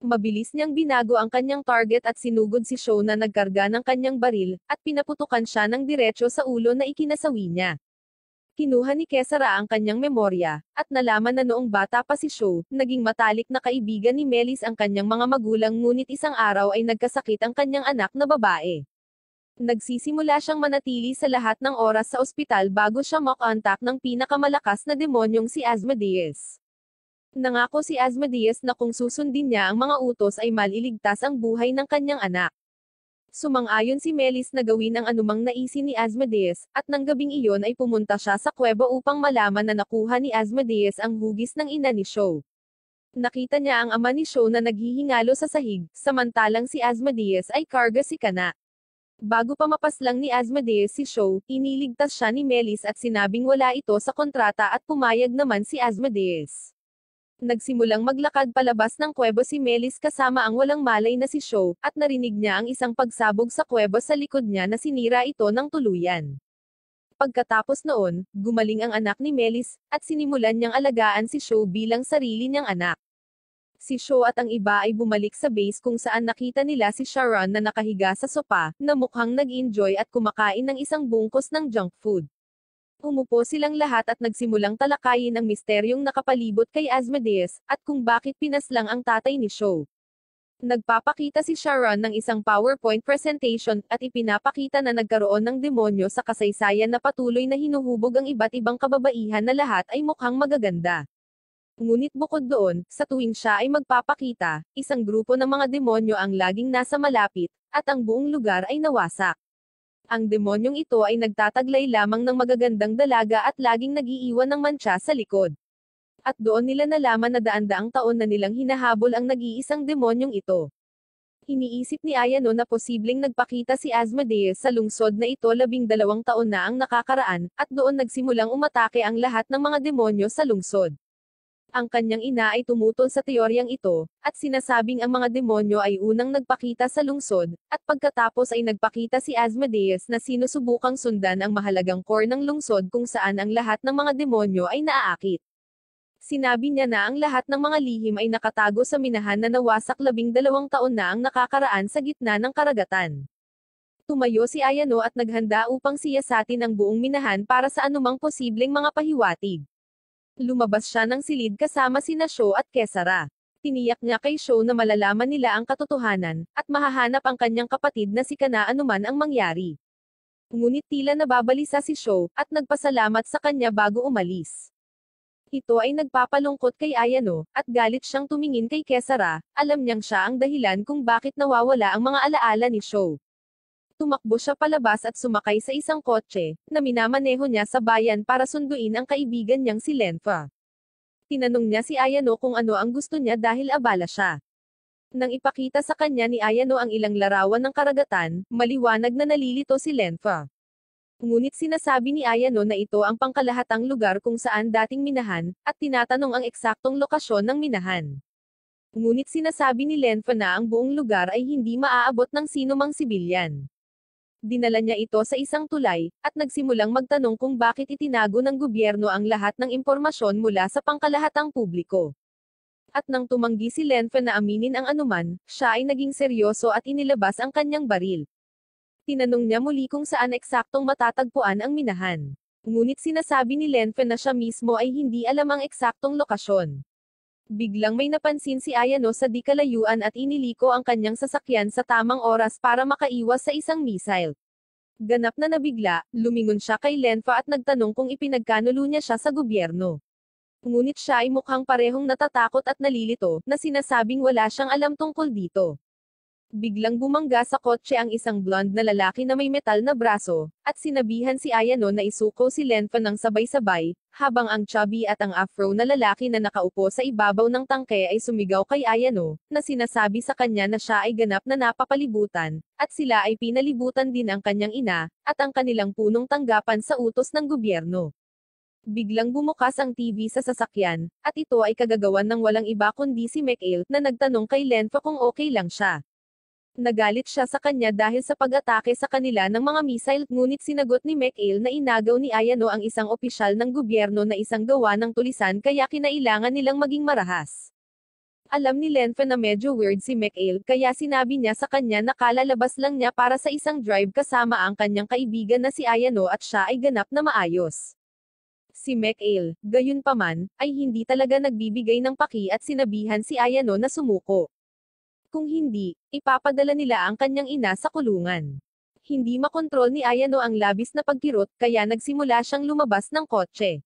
Mabilis niyang binago ang kanyang target at sinugod si Sho na nagkarga ng kanyang baril, at pinaputukan siya ng diretso sa ulo na ikinasawi niya. Kinuha ni Kesara ang kanyang memorya, at nalaman na noong bata pa si Sho, naging matalik na kaibigan ni Melis ang kanyang mga magulang ngunit isang araw ay nagkasakit ang kanyang anak na babae. Nagsisimula siyang manatili sa lahat ng oras sa ospital bago siya makontak ng pinakamalakas na demonyong si Asmodeus. Nangako si Asmodeus na kung susundin niya ang mga utos ay maliligtas ang buhay ng kanyang anak. Sumang-ayon si Melis na gawin ang anumang naisin ni Asmodeus, at nang gabing iyon ay pumunta siya sa kuweba upang malaman na nakuha ni Asmodeus ang hugis ng ina ni Sho. Nakita niya ang ama ni Sho na naghihingalo sa sahig, samantalang si Asmodeus ay karga si Kana. Bago pa mapaslang ni Asmodeus si Sho, iniligtas siya ni Melis at sinabing wala ito sa kontrata at pumayag naman si Asmodeus. Nagsimulang maglakad palabas ng kuweba si Melis kasama ang walang malay na si Sho, at narinig niya ang isang pagsabog sa kuweba sa likod niya na sinira ito ng tuluyan. Pagkatapos noon, gumaling ang anak ni Melis, at sinimulan niyang alagaan si Sho bilang sarili niyang anak. Si Sho at ang iba ay bumalik sa base kung saan nakita nila si Sharon na nakahiga sa sopa, na mukhang nag-enjoy at kumakain ng isang bungkos ng junk food. Umupo silang lahat at nagsimulang talakayin ang misteryong nakapalibot kay Asmodeus, at kung bakit pinaslang ang tatay ni Sho. Nagpapakita si Sharon ng isang PowerPoint presentation, at ipinapakita na nagkaroon ng demonyo sa kasaysayan na patuloy na hinuhubog ang iba't ibang kababaihan na lahat ay mukhang magaganda. Ngunit bukod doon, sa tuwing siya ay magpapakita, isang grupo ng mga demonyo ang laging nasa malapit, at ang buong lugar ay nawasak. Ang demonyong ito ay nagtataglay lamang ng magagandang dalaga at laging nag-iiwan ng mantsa sa likod. At doon nila nalaman na daan-daang taon na nilang hinahabol ang nag-iisang demonyong ito. Iniisip ni Ayano na posibleng nagpakita si Asmodeus sa lungsod na ito 12 taon na ang nakakaraan, at doon nagsimulang umatake ang lahat ng mga demonyo sa lungsod. Ang kanyang ina ay tumutol sa teoryang ito, at sinasabing ang mga demonyo ay unang nagpakita sa lungsod, at pagkatapos ay nagpakita si Asmodeus na sinusubukang sundan ang mahalagang core ng lungsod kung saan ang lahat ng mga demonyo ay naaakit. Sinabi niya na ang lahat ng mga lihim ay nakatago sa minahan na nawasak 12 taon na ang nakakaraan sa gitna ng karagatan. Tumayo si Ayano at naghanda upang siyasatin ang buong minahan para sa anumang posibleng mga pahiwatig. Lumabas siya ng silid kasama sina Sho at Kesara. Tiniyak niya kay Sho na malalaman nila ang katotohanan, at mahahanap ang kanyang kapatid na si Kana anuman ang mangyari. Ngunit tila nababalisa si Sho, at nagpasalamat sa kanya bago umalis. Ito ay nagpapalungkot kay Ayano, at galit siyang tumingin kay Kesara, alam niyang siya ang dahilan kung bakit nawawala ang mga alaala ni Sho. Tumakbo siya palabas at sumakay sa isang kotse, na minamaneho niya sa bayan para sunduin ang kaibigan niyang si Lenfa. Tinanong niya si Ayano kung ano ang gusto niya dahil abala siya. Nang ipakita sa kanya ni Ayano ang ilang larawan ng karagatan, maliwanag na nalilito si Lenfa. Ngunit sinasabi ni Ayano na ito ang pangkalahatang lugar kung saan dating minahan, at tinatanong ang eksaktong lokasyon ng minahan. Ngunit sinasabi ni Lenfa na ang buong lugar ay hindi maaabot ng sinumang sibilyan. Dinala niya ito sa isang tulay, at nagsimulang magtanong kung bakit itinago ng gobyerno ang lahat ng impormasyon mula sa pangkalahatang publiko. At nang tumanggi si Lenfa na aminin ang anuman, siya ay naging seryoso at inilabas ang kanyang baril. Tinanong niya muli kung saan eksaktong matatagpuan ang minahan. Ngunit sinasabi ni Lenfa na siya mismo ay hindi alam ang eksaktong lokasyon. Biglang may napansin si Ayano sa di kalayuan at iniliko ang kanyang sasakyan sa tamang oras para makaiwas sa isang missile. Ganap na nabigla, lumingon siya kay Lenfa at nagtanong kung ipinagkanulo niya siya sa gobyerno. Ngunit siya ay mukhang parehong natatakot at nalilito, na sinasabing wala siyang alam tungkol dito. Biglang bumangga sa kotse ang isang blonde na lalaki na may metal na braso, at sinabihan si Ayano na isuko si Lenfa ng sabay-sabay, habang ang chubby at ang afro na lalaki na nakaupo sa ibabaw ng tangke ay sumigaw kay Ayano, na sinasabi sa kanya na siya ay ganap na napapalibutan, at sila ay pinalibutan din ang kanyang ina, at ang kanilang punong tanggapan sa utos ng gobyerno. Biglang bumukas ang TV sa sasakyan, at ito ay kagagawan ng walang iba kundi si Mikhail, na nagtanong kay Lenfa kung okay lang siya. Nagalit siya sa kanya dahil sa pag-atake sa kanila ng mga missile, ngunit sinagot ni Mikhail na inagaw ni Ayano ang isang opisyal ng gobyerno na isang gawa ng tulisan kaya kinailangan nilang maging marahas. Alam ni Lenfa na medyo weird si Mikhail kaya sinabi niya sa kanya na kalalabas lang niya para sa isang drive kasama ang kanyang kaibigan na si Ayano at siya ay ganap na maayos. Si Mikhail, gayunpaman, ay hindi talaga nagbibigay ng paki at sinabihan si Ayano na sumuko. Kung hindi, ipapadala nila ang kanyang ina sa kulungan. Hindi makontrol ni Ayano ang labis na pagkirot, kaya nagsimula siyang lumabas ng kotse.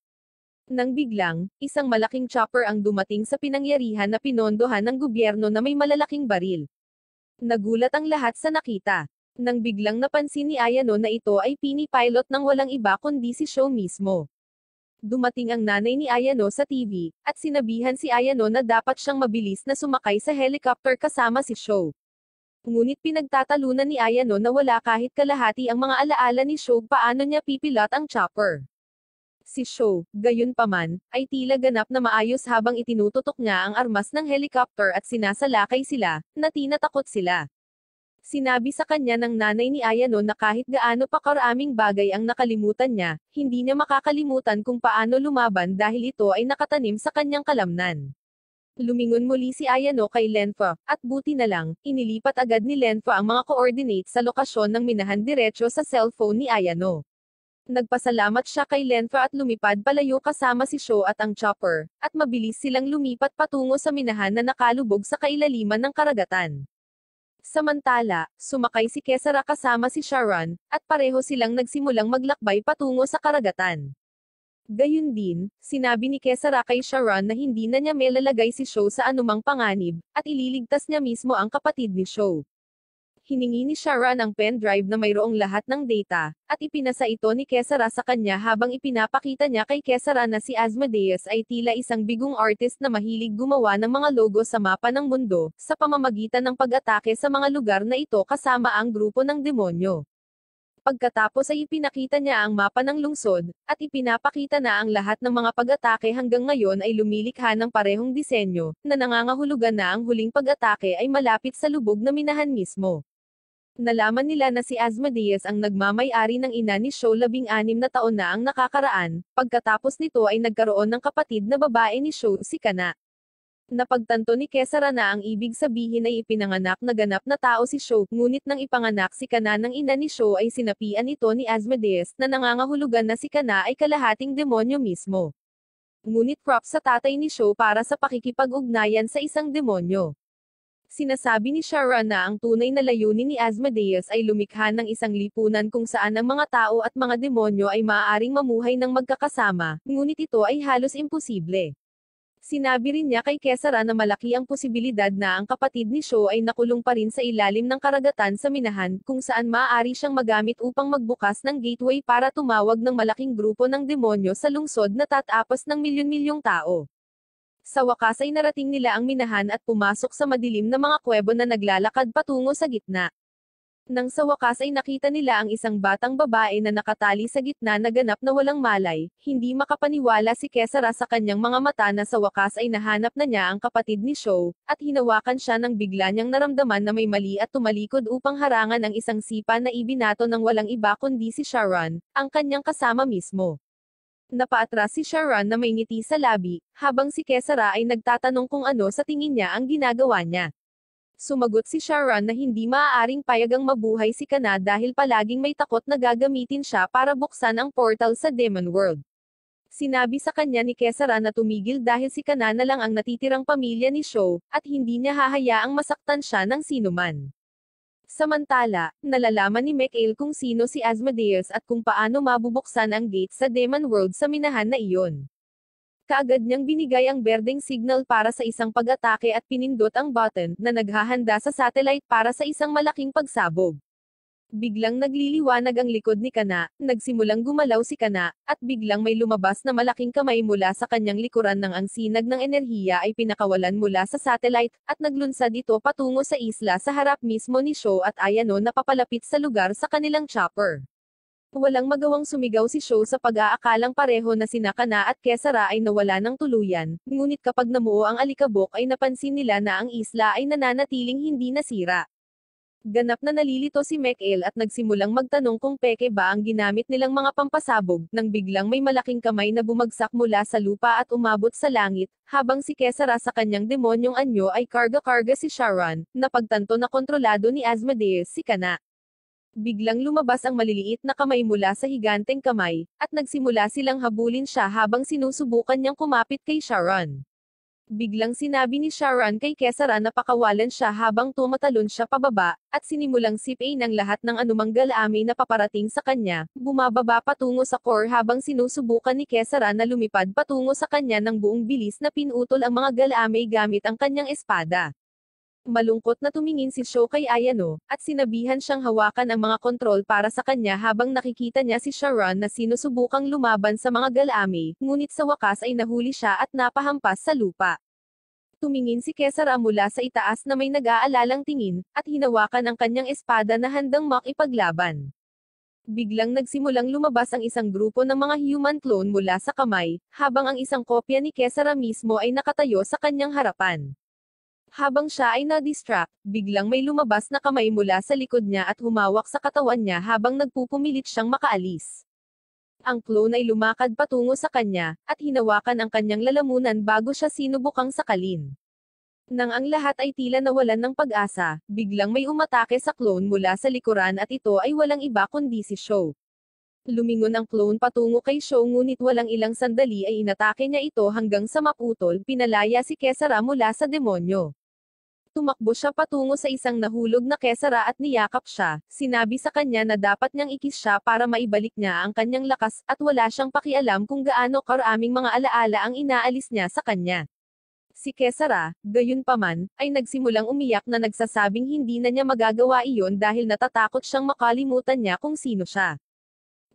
Nang biglang, isang malaking chopper ang dumating sa pinangyarihan na pinondohan ng gobyerno na may malalaking baril. Nagulat ang lahat sa nakita. Nang biglang napansin ni Ayano na ito ay pinipilot ng walang iba kundi si Show mismo. Dumating ang nanay ni Ayano sa TV, at sinabihan si Ayano na dapat siyang mabilis na sumakay sa helicopter kasama si Show. Ngunit pinagtatalunan ni Ayano na wala kahit kalahati ang mga alaala ni Show paano niya pipilot ang chopper. Si Show, gayunpaman, ay tila ganap na maayos habang itinututok niya ang armas ng helicopter at sinasalakay sila, na tinatakot sila. Sinabi sa kanya ng nanay ni Ayano na kahit gaano pa karaming bagay ang nakalimutan niya, hindi niya makakalimutan kung paano lumaban dahil ito ay nakatanim sa kanyang kalamnan. Lumingon muli si Ayano kay Lenfa, at buti na lang, inilipat agad ni Lenfa ang mga coordinates sa lokasyon ng minahan diretso sa cellphone ni Ayano. Nagpasalamat siya kay Lenfa at lumipad palayo kasama si Show at ang chopper, at mabilis silang lumipat patungo sa minahan na nakalubog sa kailaliman ng karagatan. Samantala, sumakay si Kesara kasama si Sharon, at pareho silang nagsimulang maglakbay patungo sa karagatan. Gayun din, sinabi ni Kesara kay Sharon na hindi na niya melalagay si Show sa anumang panganib, at ililigtas niya mismo ang kapatid ni Show. Hiningi ni Sharon ang pen drive na mayroong lahat ng data, at ipinasa ito ni Kesara sa kanya habang ipinapakita niya kay Kesara na si Asmodeus ay tila isang bigong artist na mahilig gumawa ng mga logo sa mapa ng mundo, sa pamamagitan ng pag-atake sa mga lugar na ito kasama ang grupo ng demonyo. Pagkatapos ay ipinakita niya ang mapa ng lungsod, at ipinapakita na ang lahat ng mga pag-atake hanggang ngayon ay lumilikha ng parehong disenyo, na nangangahulugan na ang huling pag-atake ay malapit sa lubog na minahan mismo. Nalaman nila na si Asmodeus ang nagmamay-ari ng ina ni Show 16 na taon na ang nakakaraan, pagkatapos nito ay nagkaroon ng kapatid na babae ni Show, si Kana. Napagtanto ni Kesara na ang ibig sabihin ay ipinanganak na ganap na tao si Show, ngunit nang ipanganak si Kana ng ina ni Show ay sinapian ito ni Asmodeus na nangangahulugan na si Kana ay kalahating demonyo mismo. Ngunit props sa tatay ni Show para sa pakikipag-ugnayan sa isang demonyo. Sinasabi ni Sharon na ang tunay na layunin ni Asmodeus ay lumikha ng isang lipunan kung saan ang mga tao at mga demonyo ay maaaring mamuhay ng magkakasama, ngunit ito ay halos imposible. Sinabi rin niya kay Kesara na malaki ang posibilidad na ang kapatid ni Show ay nakulong pa rin sa ilalim ng karagatan sa minahan, kung saan maaari siyang magamit upang magbukas ng gateway para tumawag ng malaking grupo ng demonyo sa lungsod na tatapas ng milyon-milyong tao. Sa wakas ay narating nila ang minahan at pumasok sa madilim na mga kuwebo na naglalakad patungo sa gitna. Nang sa wakas ay nakita nila ang isang batang babae na nakatali sa gitna na ganap na walang malay, hindi makapaniwala si Kesara sa kanyang mga mata na sa wakas ay nahanap na niya ang kapatid ni Show, at hinawakan siya nang bigla niyang naramdaman na may mali at tumalikod upang harangan ang isang sipa na ibinato ng walang iba kundi si Sharon, ang kanyang kasama mismo. Napaatras si Sharon na may ngiti sa labi, habang si Kesara ay nagtatanong kung ano sa tingin niya ang ginagawa niya. Sumagot si Sharon na hindi maaaring payagang mabuhay si Kana dahil palaging may takot na gagamitin siya para buksan ang portal sa Demon World. Sinabi sa kanya ni Kesara na tumigil dahil si Kana na lang ang natitirang pamilya ni Show, at hindi niya hahayaang masaktan siya ng sinuman. Samantala, nalalaman ni Mikhail kung sino si Asmodeus at kung paano mabubuksan ang gate sa Demon World sa minahan na iyon. Kaagad niyang binigay ang berdeng signal para sa isang pag-atake at pinindot ang button na naghahanda sa satellite para sa isang malaking pagsabog. Biglang nagliliwanag ang likod ni Kana, nagsimulang gumalaw si Kana, at biglang may lumabas na malaking kamay mula sa kanyang likuran nang ang sinag ng enerhiya ay pinakawalan mula sa satellite, at naglunsad ito patungo sa isla sa harap mismo ni Sho at Ayano na papalapit sa lugar sa kanilang chopper. Walang magawang sumigaw si Sho sa pag-aakalang pareho na sina Kana at Kesara ay nawala ng tuluyan, ngunit kapag namuo ang alikabok ay napansin nila na ang isla ay nananatiling hindi nasira. Ganap na nalilito si Mek'el at nagsimulang magtanong kung peke ba ang ginamit nilang mga pampasabog, nang biglang may malaking kamay na bumagsak mula sa lupa at umabot sa langit, habang si Kesara sa kanyang demonyong anyo ay karga-karga si Sharon, na pagtanto na kontrolado ni Asmodeus si Kana. Biglang lumabas ang maliliit na kamay mula sa higanteng kamay, at nagsimula silang habulin siya habang sinusubukan niyang kumapit kay Sharon. Biglang sinabi ni Sharon kay Kesara na pakawalan siya habang tumatalon siya pababa, at sinimulang sipain ang lahat ng anumang galami na paparating sa kanya, bumababa patungo sa core habang sinusubukan ni Kesara na lumipad patungo sa kanya ng buong bilis na pinutol ang mga galami gamit ang kanyang espada. Malungkot na tumingin si Sho kay Ayano, at sinabihan siyang hawakan ang mga kontrol para sa kanya habang nakikita niya si Sharon na sinusubukang lumaban sa mga galami, ngunit sa wakas ay nahuli siya at napahampas sa lupa. Tumingin si Kesara mula sa itaas na may nag-aalalang tingin, at hinawakan ang kanyang espada na handang makipaglaban. Biglang nagsimulang lumabas ang isang grupo ng mga human clone mula sa kamay, habang ang isang kopya ni Kesara mismo ay nakatayo sa kanyang harapan. Habang siya ay na-distract, biglang may lumabas na kamay mula sa likod niya at humawak sa katawan niya habang nagpupumilit siyang makaalis. Ang clone ay lumakad patungo sa kanya, at hinawakan ang kanyang lalamunan bago siya sinubukang sakalin. Nang ang lahat ay tila nawalan ng pag-asa, biglang may umatake sa clone mula sa likuran at ito ay walang iba kundi si Sho. Lumingon ang clone patungo kay Sho ngunit walang ilang sandali ay inatake niya ito hanggang sa maputol, pinalaya si Kesara mula sa demonyo. Tumakbo siya patungo sa isang nahulog na Kesara at niyakap siya, sinabi sa kanya na dapat niyang ikis siya para maibalik niya ang kanyang lakas, at wala siyang pakialam kung gaano karaming mga alaala ang inaalis niya sa kanya. Si Kesara, gayunpaman, ay nagsimulang umiyak na nagsasabing hindi na niya magagawa iyon dahil natatakot siyang makalimutan niya kung sino siya.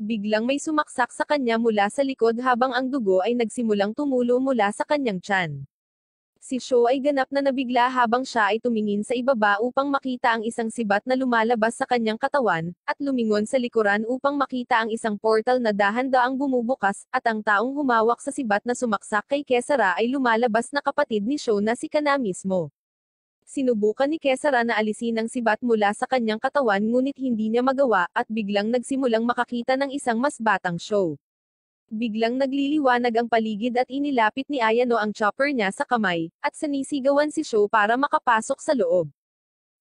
Biglang may sumaksak sa kanya mula sa likod habang ang dugo ay nagsimulang tumulo mula sa kanyang tiyan. Si Sho ay ganap na nabigla habang siya ay tumingin sa ibaba upang makita ang isang sibat na lumalabas sa kanyang katawan, at lumingon sa likuran upang makita ang isang portal na dahan-daang bumubukas, at ang taong humawak sa sibat na sumaksak kay Kesara ay lumalabas na kapatid ni Sho na si Kana mismo. Sinubukan ni Kesara na alisin ang sibat mula sa kanyang katawan ngunit hindi niya magawa, at biglang nagsimulang makakita ng isang mas batang Sho. Biglang nagliliwanag ang paligid at inilapit ni Ayano ang chopper niya sa kamay, at sinisigawan si Sho para makapasok sa loob.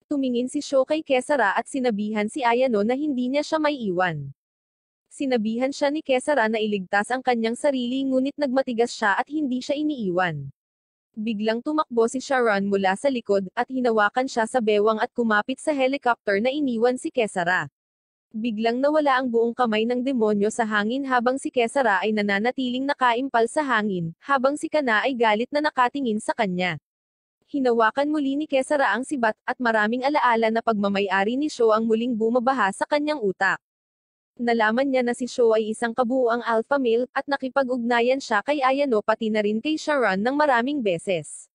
Tumingin si Sho kay Kesara at sinabihan si Ayano na hindi niya siya maiiwan. Sinabihan siya ni Kesara na iligtas ang kanyang sarili ngunit nagmatigas siya at hindi siya iniiwan. Biglang tumakbo si Sharon mula sa likod, at hinawakan siya sa bewang at kumapit sa helicopter na iniwan si Kesara. Biglang nawala ang buong kamay ng demonyo sa hangin habang si Kesara ay nananatiling nakaimpal sa hangin, habang si Kana ay galit na nakatingin sa kanya. Hinawakan muli ni Kesara ang sibat, at maraming alaala na pagmamay-ari ni Sho ang muling bumabaha sa kanyang utak. Nalaman niya na si Sho ay isang kabuuang alpha male, at nakipag-ugnayan siya kay Ayano pati na rin kay Sharon ng maraming beses.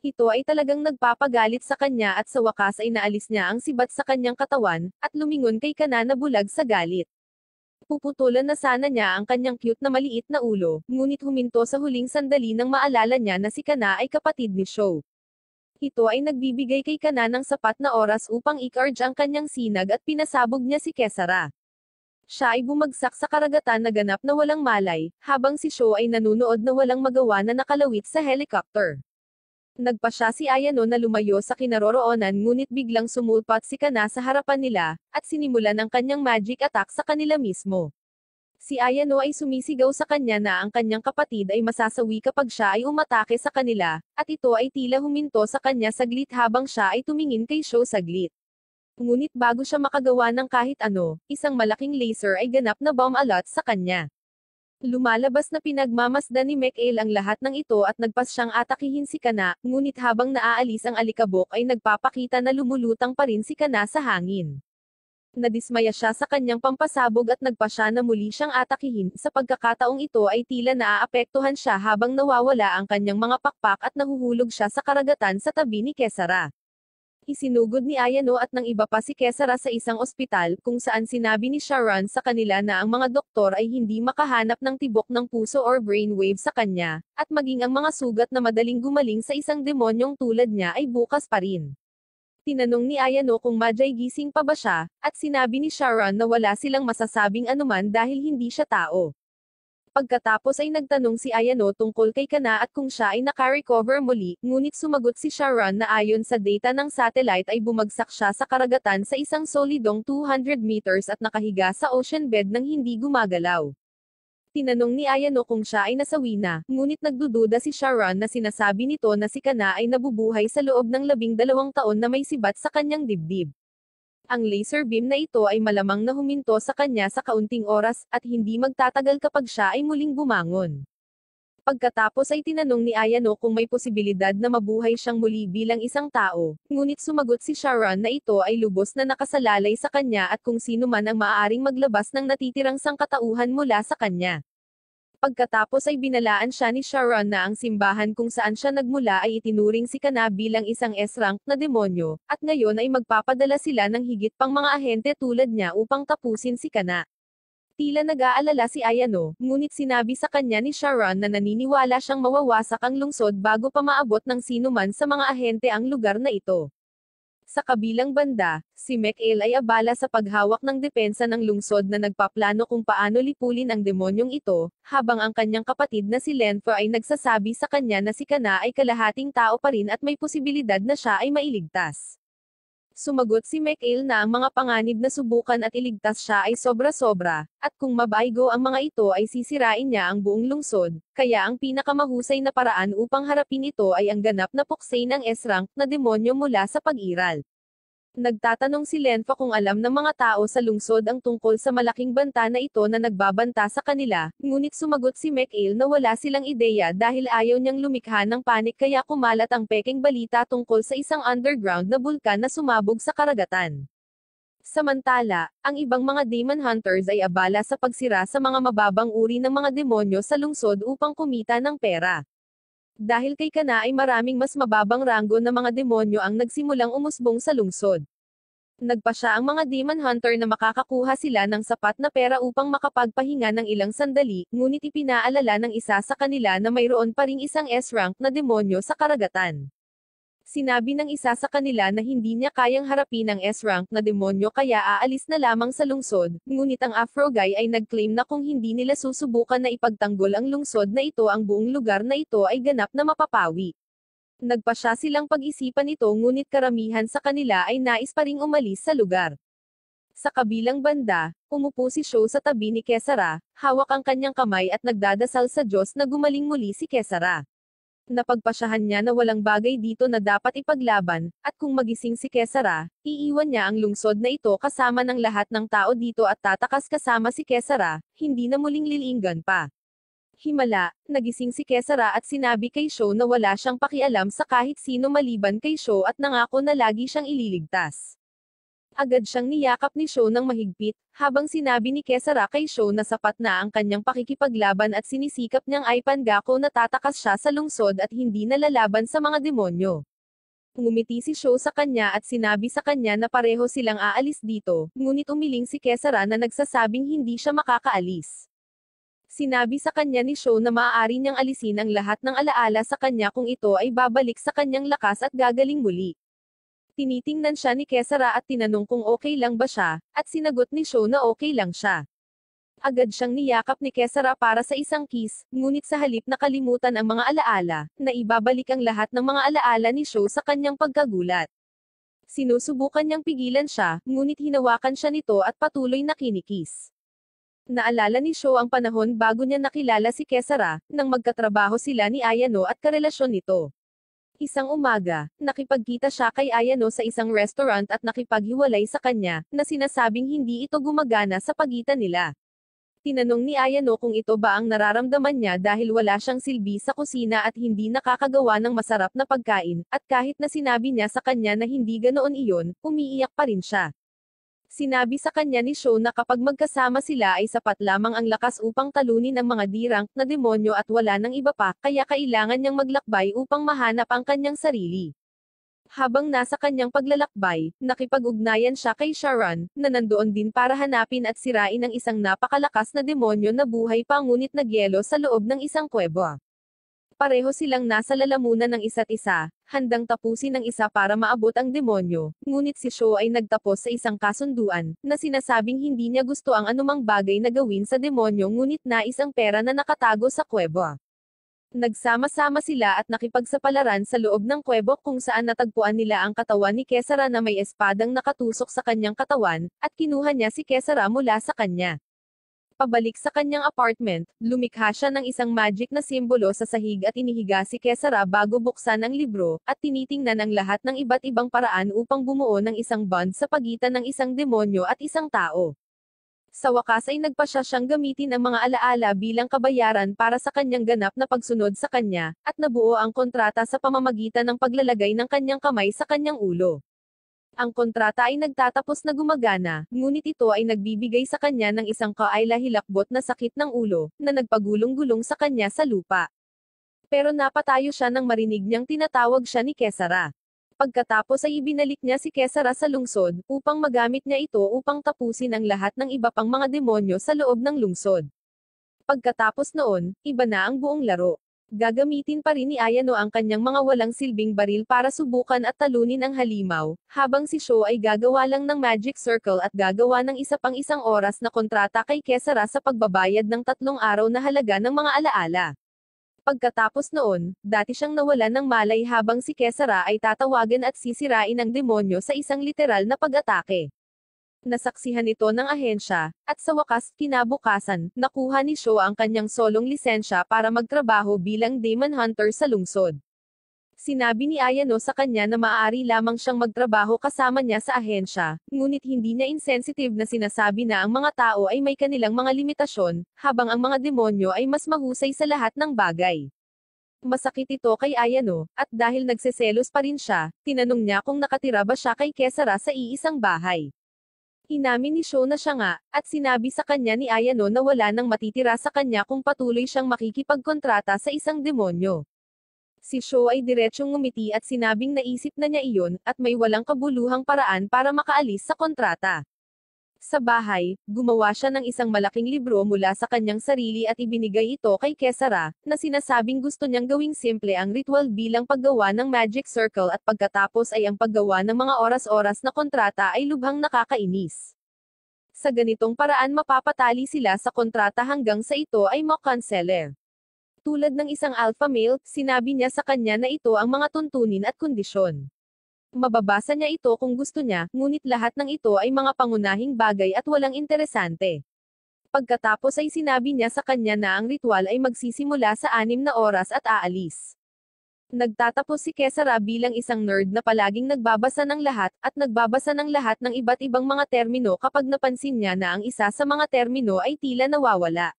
Ito ay talagang nagpapagalit sa kanya at sa wakas ay naalis niya ang sibat sa kanyang katawan, at lumingon kay Kana na bulag sa galit. Puputulan na sana niya ang kanyang cute na maliit na ulo, ngunit huminto sa huling sandali nang maalala niya na si Kana ay kapatid ni Sho. Ito ay nagbibigay kay Kana ng sapat na oras upang i-charge ang kanyang sinag at pinasabog niya si Kesara. Siya ay bumagsak sa karagatan na ganap na walang malay, habang si Sho ay nanunood na walang magawa na nakalawit sa helicopter. Nagpasya si Ayano na lumayo sa kinaroroonan ngunit biglang sumulpat si Kana sa harapan nila, at sinimulan ang kanyang magic attack sa kanila mismo. Si Ayano ay sumisigaw sa kanya na ang kanyang kapatid ay masasawi kapag siya ay umatake sa kanila, at ito ay tila huminto sa kanya saglit habang siya ay tumingin kay Sho saglit. Ngunit bago siya makagawa ng kahit ano, isang malaking laser ay ganap na bomb alot sa kanya. Lumalabas na pinagmamasdan ni Mikael ang lahat ng ito at nagpas siyang atakihin si Kana, ngunit habang naaalis ang alikabok ay nagpapakita na lumulutang pa rin si Kana sa hangin. Nadismaya siya sa kanyang pampasabog at nagpa siya na muli siyang atakihin, sa pagkakataong ito ay tila naaapektuhan siya habang nawawala ang kanyang mga pakpak at nahuhulog siya sa karagatan sa tabi ni Kesara. Isinugod ni Ayano at ng iba pa si Kesara sa isang ospital, kung saan sinabi ni Sharon sa kanila na ang mga doktor ay hindi makahanap ng tibok ng puso or brainwave sa kanya, at maging ang mga sugat na madaling gumaling sa isang demonyong tulad niya ay bukas pa rin. Tinanong ni Ayano kung madyay gising pa ba siya, at sinabi ni Sharon na wala silang masasabing anuman dahil hindi siya tao. Pagkatapos ay nagtanong si Ayano tungkol kay Kana at kung siya ay naka-recover muli, ngunit sumagot si Sharon na ayon sa data ng satellite ay bumagsak siya sa karagatan sa isang solidong 200 meters at nakahiga sa ocean bed nang hindi gumagalaw. Tinanong ni Ayano kung siya ay nasawi na, ngunit nagdududa si Sharon na sinasabi nito na si Kana ay nabubuhay sa loob ng 12 taon na may sibat sa kanyang dibdib. Ang laser beam na ito ay malamang na huminto sa kanya sa kaunting oras, at hindi magtatagal kapag siya ay muling bumangon. Pagkatapos ay tinanong ni Ayano kung may posibilidad na mabuhay siyang muli bilang isang tao, ngunit sumagot si Sharon na ito ay lubos na nakasalalay sa kanya at kung sino man ang maaaring maglabas ng natitirang sangkatauhan mula sa kanya. Pagkatapos ay binalaan siya ni Sharon na ang simbahan kung saan siya nagmula ay itinuring si Kana bilang isang S-rank na demonyo, at ngayon ay magpapadala sila ng higit pang mga ahente tulad niya upang tapusin si Kana. Tila nag-aalala si Ayano, ngunit sinabi sa kanya ni Sharon na naniniwala siyang mawawasak ang lungsod bago pa maabot ng sino man sa mga ahente ang lugar na ito. Sa kabilang banda, si Mikael ay abala sa paghawak ng depensa ng lungsod na nagpaplano kung paano lipulin ang demonyong ito, habang ang kanyang kapatid na si Lenfo ay nagsasabi sa kanya na si Kana ay kalahating tao pa rin at may posibilidad na siya ay mailigtas. Sumagot si Mikael na ang mga panganib na subukan at iligtas siya ay sobra-sobra, at kung mabaygo ang mga ito ay sisirain niya ang buong lungsod, kaya ang pinakamahusay na paraan upang harapin ito ay ang ganap na puksay ng S-rank na demonyo mula sa pag-iral. Nagtatanong si Lenfo kung alam ng mga tao sa lungsod ang tungkol sa malaking banta na ito na nagbabanta sa kanila, ngunit sumagot si Mikael na wala silang ideya dahil ayaw niyang lumikha ng panik kaya kumalat ang peking balita tungkol sa isang underground na bulkan na sumabog sa karagatan. Samantala, ang ibang mga demon hunters ay abala sa pagsira sa mga mababang uri ng mga demonyo sa lungsod upang kumita ng pera. Dahil kay Kana ay maraming mas mababang ranggo na mga demonyo ang nagsimulang umusbong sa lungsod. Nagpa siya ang mga demon hunter na makakakuha sila ng sapat na pera upang makapagpahinga ng ilang sandali, ngunit ipinaalala ng isa sa kanila na mayroon pa ring isang S-rank na demonyo sa karagatan. Sinabi ng isa sa kanila na hindi niya kayang harapin ang S-rank na demonyo kaya aalis na lamang sa lungsod, ngunit ang Afro guy ay nag-claim na kung hindi nila susubukan na ipagtanggol ang lungsod na ito ang buong lugar na ito ay ganap na mapapawi. Nagpa siya silang pag-isipan ito ngunit karamihan sa kanila ay nais pa ring umalis sa lugar. Sa kabilang banda, umupo si Sho sa tabi ni Kesara, hawak ang kanyang kamay at nagdadasal sa Diyos na gumaling muli si Kesara. Napagpasyahan niya na walang bagay dito na dapat ipaglaban, at kung magising si Kesara, iiwan niya ang lungsod na ito kasama ng lahat ng tao dito at tatakas kasama si Kesara, hindi na muling lilinggan pa. Himala, nagising si Kesara at sinabi kay Sho na wala siyang pakialam sa kahit sino maliban kay Sho at nangako na lagi siyang ililigtas. Agad siyang niyakap ni Sho ng mahigpit, habang sinabi ni Kesara kay Sho na sapat na ang kanyang pakikipaglaban at sinisikap niyang Ipangako na tatakas siya sa lungsod at hindi nalalaban sa mga demonyo. Ngumiti si Sho sa kanya at sinabi sa kanya na pareho silang aalis dito, ngunit umiling si Kesara na nagsasabing hindi siya makakaalis. Sinabi sa kanya ni Sho na maaari niyang alisin ang lahat ng alaala sa kanya kung ito ay babalik sa kanyang lakas at gagaling muli. Tinitingnan siya ni Kesara at tinanong kung okay lang ba siya, at sinagot ni Sho na okay lang siya. Agad siyang niyakap ni Kesara para sa isang kiss, ngunit sa halip na kalimutan ang mga alaala, na ibabalik ang lahat ng mga alaala ni Sho sa kanyang pagkagulat. Sinusubukan niyang pigilan siya, ngunit hinawakan siya nito at patuloy na kinikis. Naalala ni Sho ang panahon bago niya nakilala si Kesara, nang magkatrabaho sila ni Ayano at karelasyon nito. Isang umaga, nakipagkita siya kay Ayano sa isang restaurant at nakipaghiwalay sa kanya, na sinasabing hindi ito gumagana sa pagitan nila. Tinanong ni Ayano kung ito ba ang nararamdaman niya dahil wala siyang silbi sa kusina at hindi nakakagawa ng masarap na pagkain, at kahit na sinabi niya sa kanya na hindi ganoon iyon, umiiyak pa rin siya. Sinabi sa kanya ni Sho na kapag magkasama sila ay sapat lamang ang lakas upang talunin ang mga dirang na demonyo at wala nang iba pa, kaya kailangan niyang maglakbay upang mahanap ang kanyang sarili. Habang nasa kanyang paglalakbay, nakipag-ugnayan siya kay Sharon, na nandoon din para hanapin at sirain ang isang napakalakas na demonyo na buhay pa ngunit nagyelo sa loob ng isang kuweba. Pareho silang nasa lalamunan ng isa't isa, handang tapusin ang isa para maabot ang demonyo, ngunit si Sho ay nagtapos sa isang kasunduan, na sinasabing hindi niya gusto ang anumang bagay na gawin sa demonyo ngunit nais ang pera na nakatago sa kuweba. Nagsama-sama sila at nakipagsapalaran sa loob ng kuwebo kung saan natagpuan nila ang katawan ni Kesara na may espadang nakatusok sa kanyang katawan, at kinuha niya si Kesara mula sa kanya. Pabalik sa kanyang apartment, lumikha siya ng isang magic na simbolo sa sahig at inihiga si Kesara bago buksan ang libro, at tinitingnan ang lahat ng iba't ibang paraan upang bumuo ng isang bond sa pagitan ng isang demonyo at isang tao. Sa wakas ay nagpasya siyang gamitin ang mga alaala bilang kabayaran para sa kanyang ganap na pagsunod sa kanya, at nabuo ang kontrata sa pamamagitan ng paglalagay ng kanyang kamay sa kanyang ulo. Ang kontrata ay nagtatapos na gumagana, ngunit ito ay nagbibigay sa kanya ng isang kaila-hilakbot na sakit ng ulo, na nagpagulong-gulong sa kanya sa lupa. Pero napatayo siya nang marinig niyang tinatawag siya ni Kesara. Pagkatapos ay ibinalik niya si Kesara sa lungsod, upang magamit niya ito upang tapusin ang lahat ng iba pang mga demonyo sa loob ng lungsod. Pagkatapos noon, iba na ang buong laro. Gagamitin pa rin ni Ayano ang kanyang mga walang silbing baril para subukan at talunin ang halimaw, habang si Sho ay gagawa lang ng magic circle at gagawa ng isa pang isang oras na kontrata kay Kesara sa pagbabayad ng 3 araw na halaga ng mga alaala. Pagkatapos noon, dati siyang nawalan ng malay habang si Kesara ay tatawagan at sisirain ang demonyo sa isang literal na pag-atake. Nasaksihan ito ng ahensya, at sa wakas, kinabukasan, nakuha ni Sho ang kanyang solong lisensya para magtrabaho bilang demon hunter sa lungsod. Sinabi ni Ayano sa kanya na maaari lamang siyang magtrabaho kasama niya sa ahensya, ngunit hindi niya insensitive na sinasabi na ang mga tao ay may kanilang mga limitasyon, habang ang mga demonyo ay mas mahusay sa lahat ng bagay. Masakit ito kay Ayano, at dahil nagseselos pa rin siya, tinanong niya kung nakatira ba siya kay Kesara sa iisang bahay. Inamin ni Sho na siya nga, at sinabi sa kanya ni Ayano na wala nang matitira sa kanya kung patuloy siyang makikipagkontrata sa isang demonyo. Si Sho ay diretsyong ngumiti at sinabing naisip na niya iyon, at may walang kabuluhang paraan para makaalis sa kontrata. Sa bahay, gumawa siya ng isang malaking libro mula sa kanyang sarili at ibinigay ito kay Kesara, na sinasabing gusto niyang gawing simple ang ritual bilang paggawa ng magic circle at pagkatapos ay ang paggawa ng mga oras-oras na kontrata ay lubhang nakakainis. Sa ganitong paraan mapapatali sila sa kontrata hanggang sa ito ay makanseler. Tulad ng isang alpha male, sinabi niya sa kanya na ito ang mga tuntunin at kondisyon. Mababasa niya ito kung gusto niya, ngunit lahat ng ito ay mga pangunahing bagay at walang interesante. Pagkatapos ay sinabi niya sa kanya na ang ritual ay magsisimula sa 6 na oras at aalis. Nagtatapos si Kesara bilang isang nerd na palaging nagbabasa ng lahat, at nagbabasa ng lahat ng iba't ibang mga termino kapag napansin niya na ang isa sa mga termino ay tila nawawala.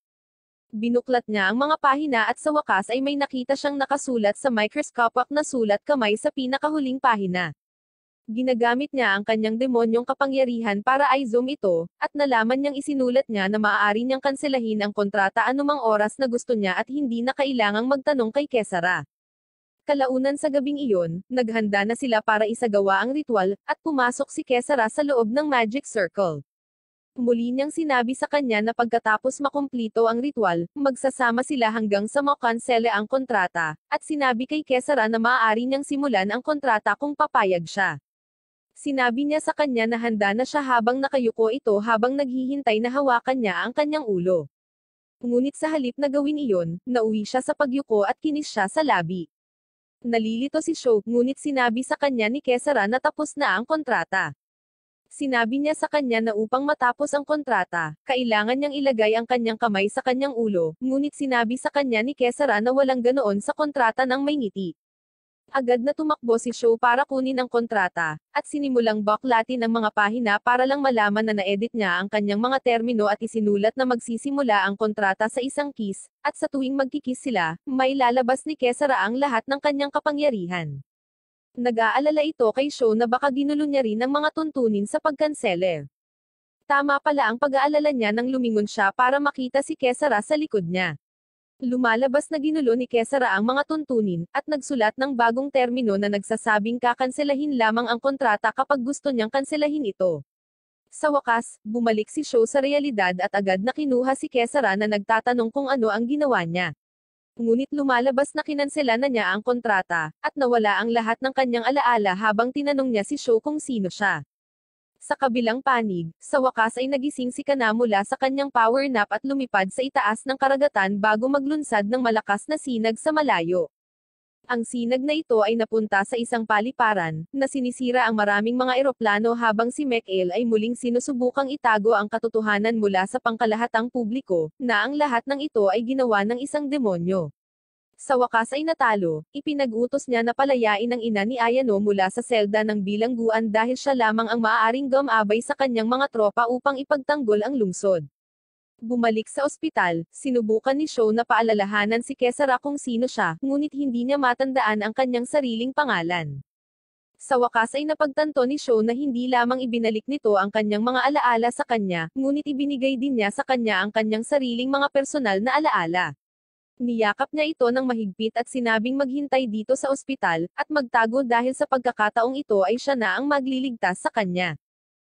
Binuklat niya ang mga pahina at sa wakas ay may nakita siyang nakasulat sa microscopic na sulat kamay sa pinakahuling pahina. Ginagamit niya ang kanyang demonyong kapangyarihan para i-zoom ito, at nalaman niyang isinulat niya na maaari niyang kanselahin ang kontrata anumang oras na gusto niya at hindi na kailangang magtanong kay Kesara. Kalaunan sa gabing iyon, naghanda na sila para isagawa ang ritual, at pumasok si Kesara sa loob ng magic circle. Muli niyang sinabi sa kanya na pagkatapos makumplito ang ritual, magsasama sila hanggang sa makansela ang kontrata, at sinabi kay Kesara na maaari niyang simulan ang kontrata kung papayag siya. Sinabi niya sa kanya na handa na siya habang nakayuko ito habang naghihintay na hawakan niya ang kanyang ulo. Ngunit sa halip na gawin iyon, nauwi siya sa pagyuko at kinis siya sa labi. Nalilito si Sho, ngunit sinabi sa kanya ni Kesara na tapos na ang kontrata. Sinabi niya sa kanya na upang matapos ang kontrata, kailangan niyang ilagay ang kanyang kamay sa kanyang ulo, ngunit sinabi sa kanya ni Kesara na walang ganoon sa kontrata ng may ngiti. Agad na tumakbo si Sho para kunin ang kontrata, at sinimulang baklatin ang mga pahina para lang malaman na na-edit niya ang kanyang mga termino at isinulat na magsisimula ang kontrata sa isang kiss, at sa tuwing magkikis sila, may lalabas ni Kesara ang lahat ng kanyang kapangyarihan. Nag-aalala ito kay Sho na baka ginulo niya rin ang mga tuntunin sa pagkanseler. Tama pala ang pag-aalala niya nang lumingon siya para makita si Kesara sa likod niya. Lumalabas na ginulo ni Kesara ang mga tuntunin, at nagsulat ng bagong termino na nagsasabing kakanselahin lamang ang kontrata kapag gusto niyang kanselahin ito. Sa wakas, bumalik si Sho sa realidad at agad na kinuha si Kesara na nagtatanong kung ano ang ginawa niya. Ngunit lumalabas na kinansela na niya ang kontrata, at nawala ang lahat ng kanyang alaala habang tinanong niya si Sho kung sino siya. Sa kabilang panig, sa wakas ay nagising si Kana mula sa kanyang power nap at lumipad sa itaas ng karagatan bago maglunsad ng malakas na sinag sa malayo. Ang sinag na ito ay napunta sa isang paliparan, na sinisira ang maraming mga eroplano habang si Mek'el ay muling sinusubukang itago ang katotohanan mula sa pangkalahatang publiko, na ang lahat ng ito ay ginawa ng isang demonyo. Sa wakas ay natalo, ipinag-utos niya na palayain ang ina ni Ayano mula sa selda ng bilangguan dahil siya lamang ang maaaring gumabay sa kanyang mga tropa upang ipagtanggol ang lungsod. Bumalik sa ospital, sinubukan ni Sho na paalalahanan si Kesara kung sino siya, ngunit hindi niya matandaan ang kanyang sariling pangalan. Sa wakas ay napagtanto ni Sho na hindi lamang ibinalik nito ang kanyang mga alaala sa kanya, ngunit ibinigay din niya sa kanya ang kanyang sariling mga personal na alaala. Niyakap niya ito ng mahigpit at sinabing maghintay dito sa ospital, at magtago dahil sa pagkakataong ito ay siya na ang magliligtas sa kanya.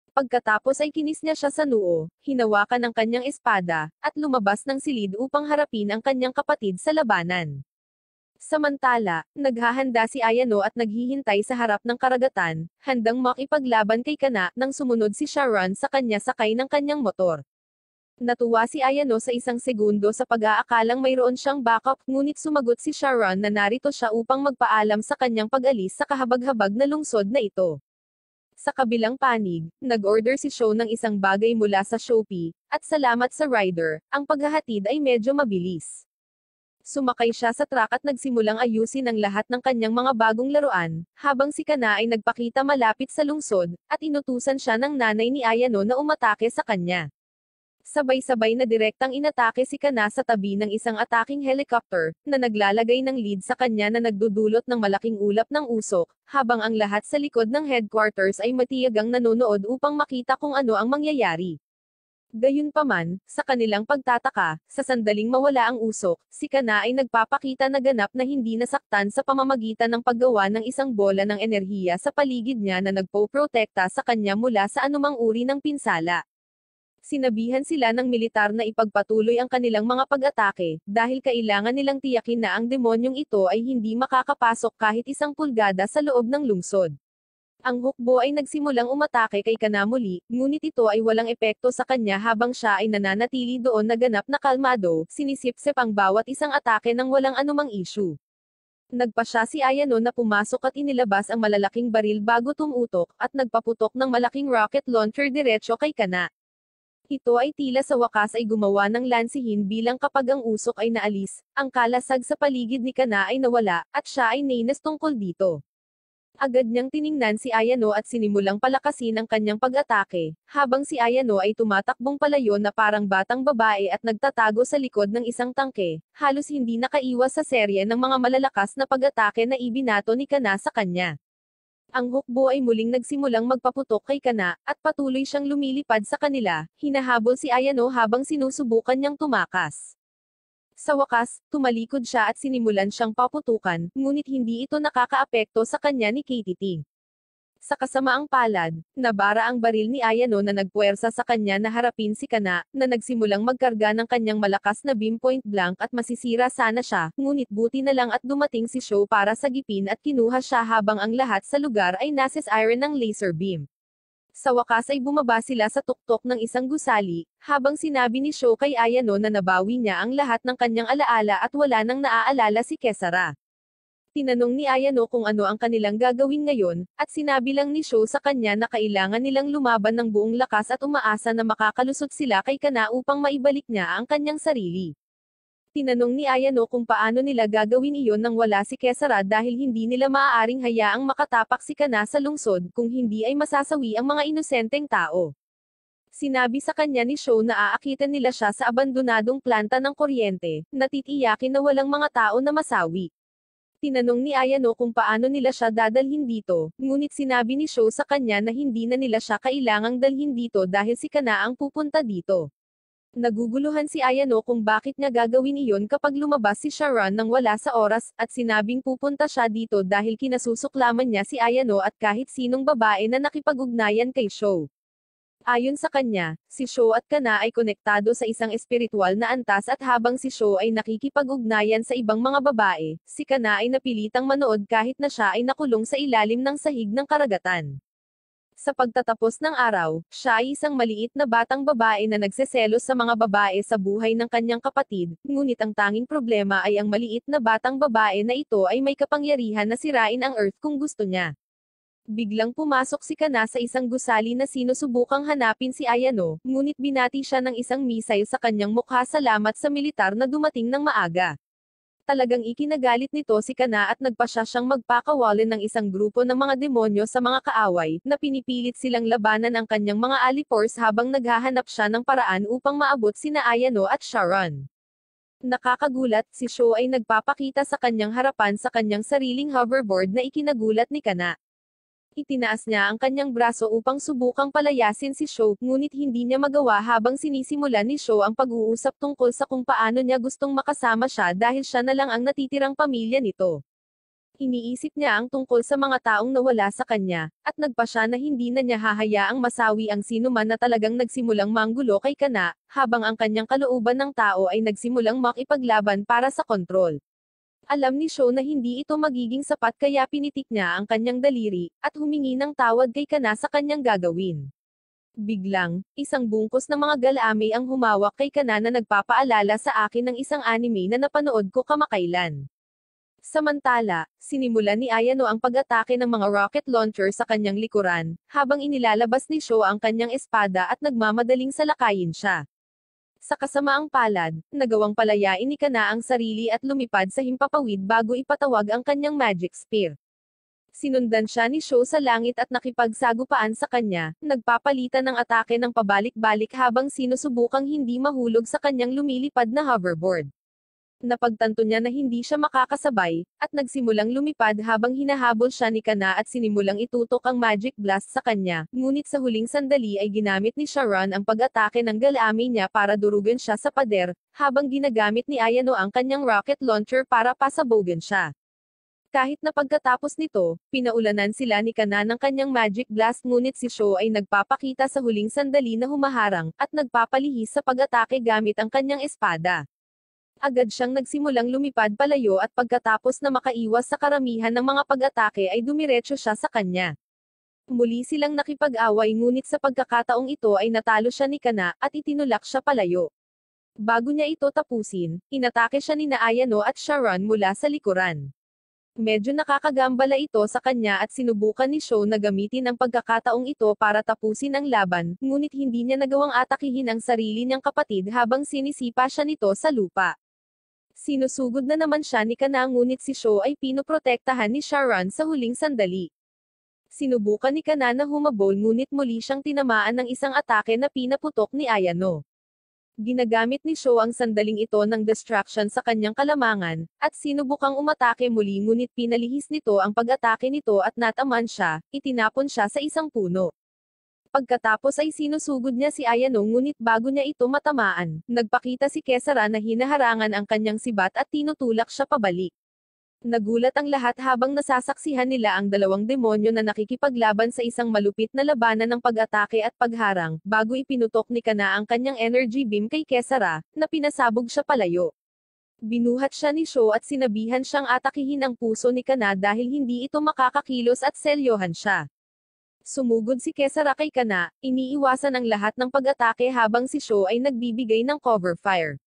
Pagkatapos ay kinis niya siya sa noo, hinawakan ang kanyang espada, at lumabas ng silid upang harapin ang kanyang kapatid sa labanan. Samantala, naghahanda si Ayano at naghihintay sa harap ng karagatan, handang makipaglaban kay Kana, nang sumunod si Sharon sa kanya sakay ng kanyang motor. Natuwa si Ayano sa isang segundo sa pag-aakalang mayroon siyang backup, ngunit sumagot si Sharon na narito siya upang magpaalam sa kanyang pag-alis sa kahabag-habag na lungsod na ito. Sa kabilang panig, nag-order si Sho ng isang bagay mula sa Shopee, at salamat sa rider, ang paghahatid ay medyo mabilis. Sumakay siya sa truck at nagsimulang ayusin ang lahat ng kanyang mga bagong laruan, habang si Kana ay nagpakita malapit sa lungsod, at inutusan siya ng nanay ni Ayano na umatake sa kanya. Sabay-sabay na direktang inatake si Kana sa tabi ng isang ataking helicopter, na naglalagay ng lead sa kanya na nagdudulot ng malaking ulap ng usok, habang ang lahat sa likod ng headquarters ay matiyagang nanonood upang makita kung ano ang mangyayari. Gayunpaman, sa kanilang pagtataka, sa sandaling mawala ang usok, si Kana ay nagpapakita na ganap na hindi nasaktan sa pamamagitan ng paggawa ng isang bola ng enerhiya sa paligid niya na nagpoprotekta sa kanya mula sa anumang uri ng pinsala. Sinabihan sila ng militar na ipagpatuloy ang kanilang mga pag-atake, dahil kailangan nilang tiyakin na ang demonyong ito ay hindi makakapasok kahit isang pulgada sa loob ng lungsod. Ang hukbo ay nagsimulang umatake kay Kana muli, ngunit ito ay walang epekto sa kanya habang siya ay nananatili doon na ganap na kalmado, sinisip-sip ang bawat isang atake ng walang anumang issue. Nagpasya si Ayano na pumasok at inilabas ang malalaking baril bago tumutok, at nagpaputok ng malaking rocket launcher diretso kay Kana. Ito ay tila sa wakas ay gumawa ng lansihin bilang kapag ang usok ay naalis, ang kalasag sa paligid ni Kana ay nawala, at siya ay nainis tungkol dito. Agad niyang tiningnan si Ayano at sinimulang palakasin ang kanyang pag-atake, habang si Ayano ay tumatakbong palayo na parang batang babae at nagtatago sa likod ng isang tangke, halos hindi nakaiwas sa serye ng mga malalakas na pag-atake na ibinato ni Kana sa kanya. Ang hukbo ay muling nagsimulang magpaputok kay Kana, at patuloy siyang lumilipad sa kanila, hinahabol si Ayano habang sinusubukan niyang tumakas. Sa wakas, tumalikod siya at sinimulan siyang paputukan, ngunit hindi ito nakakaapekto sa kanya ni Katie. Sa kasamaang palad, nabara ang baril ni Ayano na nagpuwersa sa kanya na harapin si Kana, na nagsimulang magkarga ng kanyang malakas na beam point blank at masisira sana siya, ngunit buti na lang at dumating si Sho para sagipin at kinuha siya habang ang lahat sa lugar ay nasis iron ng laser beam. Sa wakas ay bumaba sila sa tuktok ng isang gusali, habang sinabi ni Sho kay Ayano na nabawi niya ang lahat ng kanyang alaala at wala nang naaalala si Kesara. Tinanong ni Ayano kung ano ang kanilang gagawin ngayon, at sinabi lang ni Sho sa kanya na kailangan nilang lumaban ng buong lakas at umaasa na makakalusot sila kay Kana upang maibalik niya ang kanyang sarili. Tinanong ni Ayano kung paano nila gagawin iyon nang wala si Kesara dahil hindi nila maaaring hayaang makatapak si Kana sa lungsod kung hindi ay masasawi ang mga inosenteng tao. Sinabi sa kanya ni Sho na aakitan nila siya sa abandonadong planta ng kuryente, natitiyakin na walang mga tao na masawi. Tinanong ni Ayano kung paano nila siya dadalhin dito, ngunit sinabi ni Sho sa kanya na hindi na nila siya kailangang dalhin dito dahil si Kana ang pupunta dito. Naguguluhan si Ayano kung bakit niya gagawin iyon kapag lumabas si Sharon nang wala sa oras, at sinabing pupunta siya dito dahil kinasusuklaman niya si Ayano at kahit sinong babae na nakipag-ugnayan kay Sho. Ayon sa kanya, si Sho at Kana ay konektado sa isang espiritual na antas at habang si Sho ay nakikipag-ugnayan sa ibang mga babae, si Kana ay napilitang manood kahit na siya ay nakulong sa ilalim ng sahig ng karagatan. Sa pagtatapos ng araw, siya ay isang maliit na batang babae na nagseselos sa mga babae sa buhay ng kanyang kapatid, ngunit ang tanging problema ay ang maliit na batang babae na ito ay may kapangyarihan na sirain ang Earth kung gusto niya. Biglang pumasok si Kana sa isang gusali na sinusubukang hanapin si Ayano, ngunit binati siya ng isang missile sa kanyang mukha salamat sa militar na dumating ng maaga. Talagang ikinagalit nito si Kana at nagpasya siyang magpakawalan ng isang grupo ng mga demonyo sa mga kaaway, na pinipilit silang labanan ang kanyang mga alipors habang naghahanap siya ng paraan upang maabot sina Ayano at Sharon. Nakakagulat, si Sho ay nagpapakita sa kanyang harapan sa kanyang sariling hoverboard na ikinagulat ni Kana. Itinaas niya ang kanyang braso upang subukang palayasin si Sho, ngunit hindi niya magawa habang sinisimulan ni Sho ang pag-uusap tungkol sa kung paano niya gustong makasama siya dahil siya na lang ang natitirang pamilya nito. Iniisip niya ang tungkol sa mga taong nawala sa kanya, at nagpa siya na hindi na niya hahayaang masawi ang sinuman na talagang nagsimulang manggulo kay Kana, habang ang kanyang kalooban ng tao ay nagsimulang makipaglaban para sa kontrol. Alam ni Sho na hindi ito magiging sapat kaya pinitik niya ang kanyang daliri, at humingi ng tawad kay Kana sa kanyang gagawin. Biglang, isang bungkus ng mga galami ang humawak kay Kana na nagpapaalala sa akin ng isang anime na napanood ko kamakailan. Samantala, sinimulan ni Ayano ang pag-atake ng mga rocket launcher sa kanyang likuran, habang inilalabas ni Sho ang kanyang espada at nagmamadaling salakayin siya. Sa kasamaang palad, nagawang palayain ni Kana ang sarili at lumipad sa himpapawid bago ipatawag ang kanyang magic spear. Sinundan siya ni Sho sa langit at nakipagsagupaan sa kanya, nagpapalitan ng atake ng pabalik-balik habang sinusubukang hindi mahulog sa kanyang lumilipad na hoverboard. Napagtanto niya na hindi siya makakasabay, at nagsimulang lumipad habang hinahabol siya ni Kana at sinimulang itutok ang magic blast sa kanya, ngunit sa huling sandali ay ginamit ni Sharon ang pag-atake ng galami niya para durugan siya sa pader, habang ginagamit ni Ayano ang kanyang rocket launcher para pasabogan siya. Kahit na pagkatapos nito, pinaulanan sila ni Kana ng kanyang magic blast ngunit si Sho ay nagpapakita sa huling sandali na humaharang, at nagpapalihis sa pag-atake gamit ang kanyang espada. Agad siyang nagsimulang lumipad palayo at pagkatapos na makaiwas sa karamihan ng mga pag-atake ay dumiretso siya sa kanya. Muli silang nakipag-away ngunit sa pagkakataong ito ay natalo siya ni Kana, at itinulak siya palayo. Bago niya ito tapusin, inatake siya ni Ayano at Sharon mula sa likuran. Medyo nakakagambala ito sa kanya at sinubukan ni Sho na gamitin ang pagkakataong ito para tapusin ang laban, ngunit hindi niya nagawang atakihin ang sarili niyang kapatid habang sinisipa siya nito sa lupa. Sinusugod na naman siya ni Kana ngunit si Sho ay pinoprotektahan ni Sharon sa huling sandali. Sinubukan ni Kana na humabol ngunit muli siyang tinamaan ng isang atake na pinaputok ni Ayano. Ginagamit ni Sho ang sandaling ito ng distraction sa kanyang kalamangan, at sinubukang umatake muli ngunit pinalihis nito ang pag-atake nito at nataman siya, itinapon siya sa isang puno. Pagkatapos ay sinusugod niya si Ayano ngunit bago niya ito matamaan, nagpakita si Kesara na hinaharangan ang kanyang sibat at tinutulak siya pabalik. Nagulat ang lahat habang nasasaksihan nila ang dalawang demonyo na nakikipaglaban sa isang malupit na labanan ng pag-atake at pagharang, bago ipinutok ni Kana ang kanyang energy beam kay Kesara, na pinasabog siya palayo. Binuhat siya ni Sho at sinabihan siyang atakihin ang puso ni Kana dahil hindi ito makakakilos at selyohan siya. Sumugod si Kesara kay Kana, iniiwasan ang lahat ng pag-atake habang si Sho ay nagbibigay ng cover fire.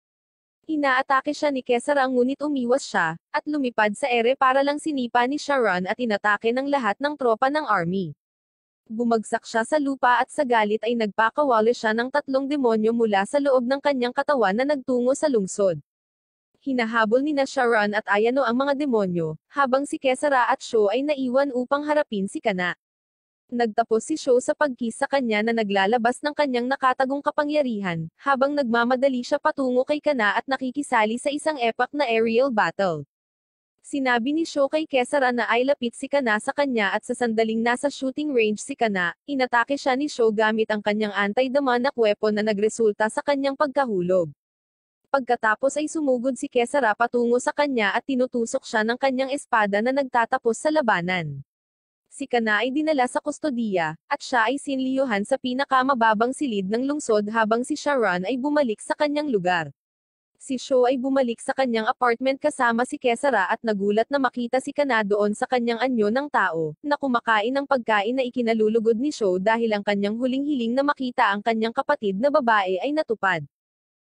Inaatake siya ni Kesara ngunit umiwas siya, at lumipad sa ere para lang sinipa ni Sharon at inatake ng lahat ng tropa ng army. Bumagsak siya sa lupa at sa galit ay nagpakawala siya ng tatlong demonyo mula sa loob ng kanyang katawan na nagtungo sa lungsod. Hinahabol nina Sharon at Ayano ang mga demonyo, habang si Kesara at Sho ay naiwan upang harapin si Kana. Nagtapos si Sho sa pagkiss sa kanya na naglalabas ng kanyang nakatagong kapangyarihan, habang nagmamadali siya patungo kay Kana at nakikisali sa isang epic na aerial battle. Sinabi ni Sho kay Kesara na ay lapit si Kana sa kanya at sa sandaling nasa shooting range si Kana, inatake siya ni Sho gamit ang kanyang anti-demonic weapon na nagresulta sa kanyang pagkahulog. Pagkatapos ay sumugod si Kesara patungo sa kanya at tinutusok siya ng kanyang espada na nagtatapos sa labanan. Si Kana ay dinala sa kustodiya, at siya ay sinliyuhan sa pinakamababang silid ng lungsod habang si Sharon ay bumalik sa kanyang lugar. Si Sho ay bumalik sa kanyang apartment kasama si Kesara at nagulat na makita si Kana doon sa kanyang anyo ng tao, na kumakain ng pagkain na ikinalulugod ni Sho dahil ang kanyang huling hiling na makita ang kanyang kapatid na babae ay natupad.